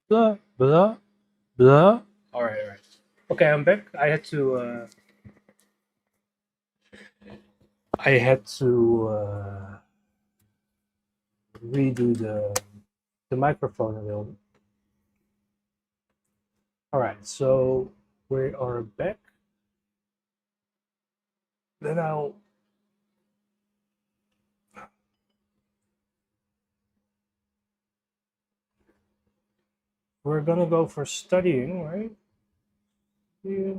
Blah blah blah. All right, all right. Okay, I'm back. I had to redo the microphone a little. All right, so we are back. Then we're gonna go for studying, right? Yeah.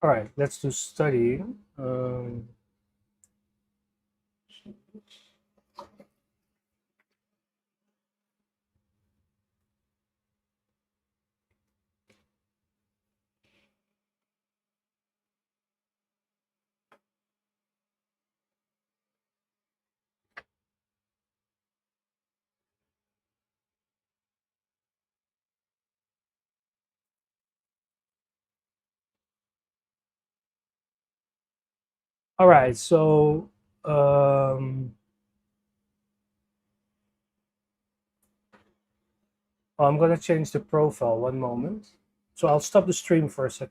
All right, let's do studying. All right, so I'm gonna change the profile. One moment. So I'll stop the stream for a second.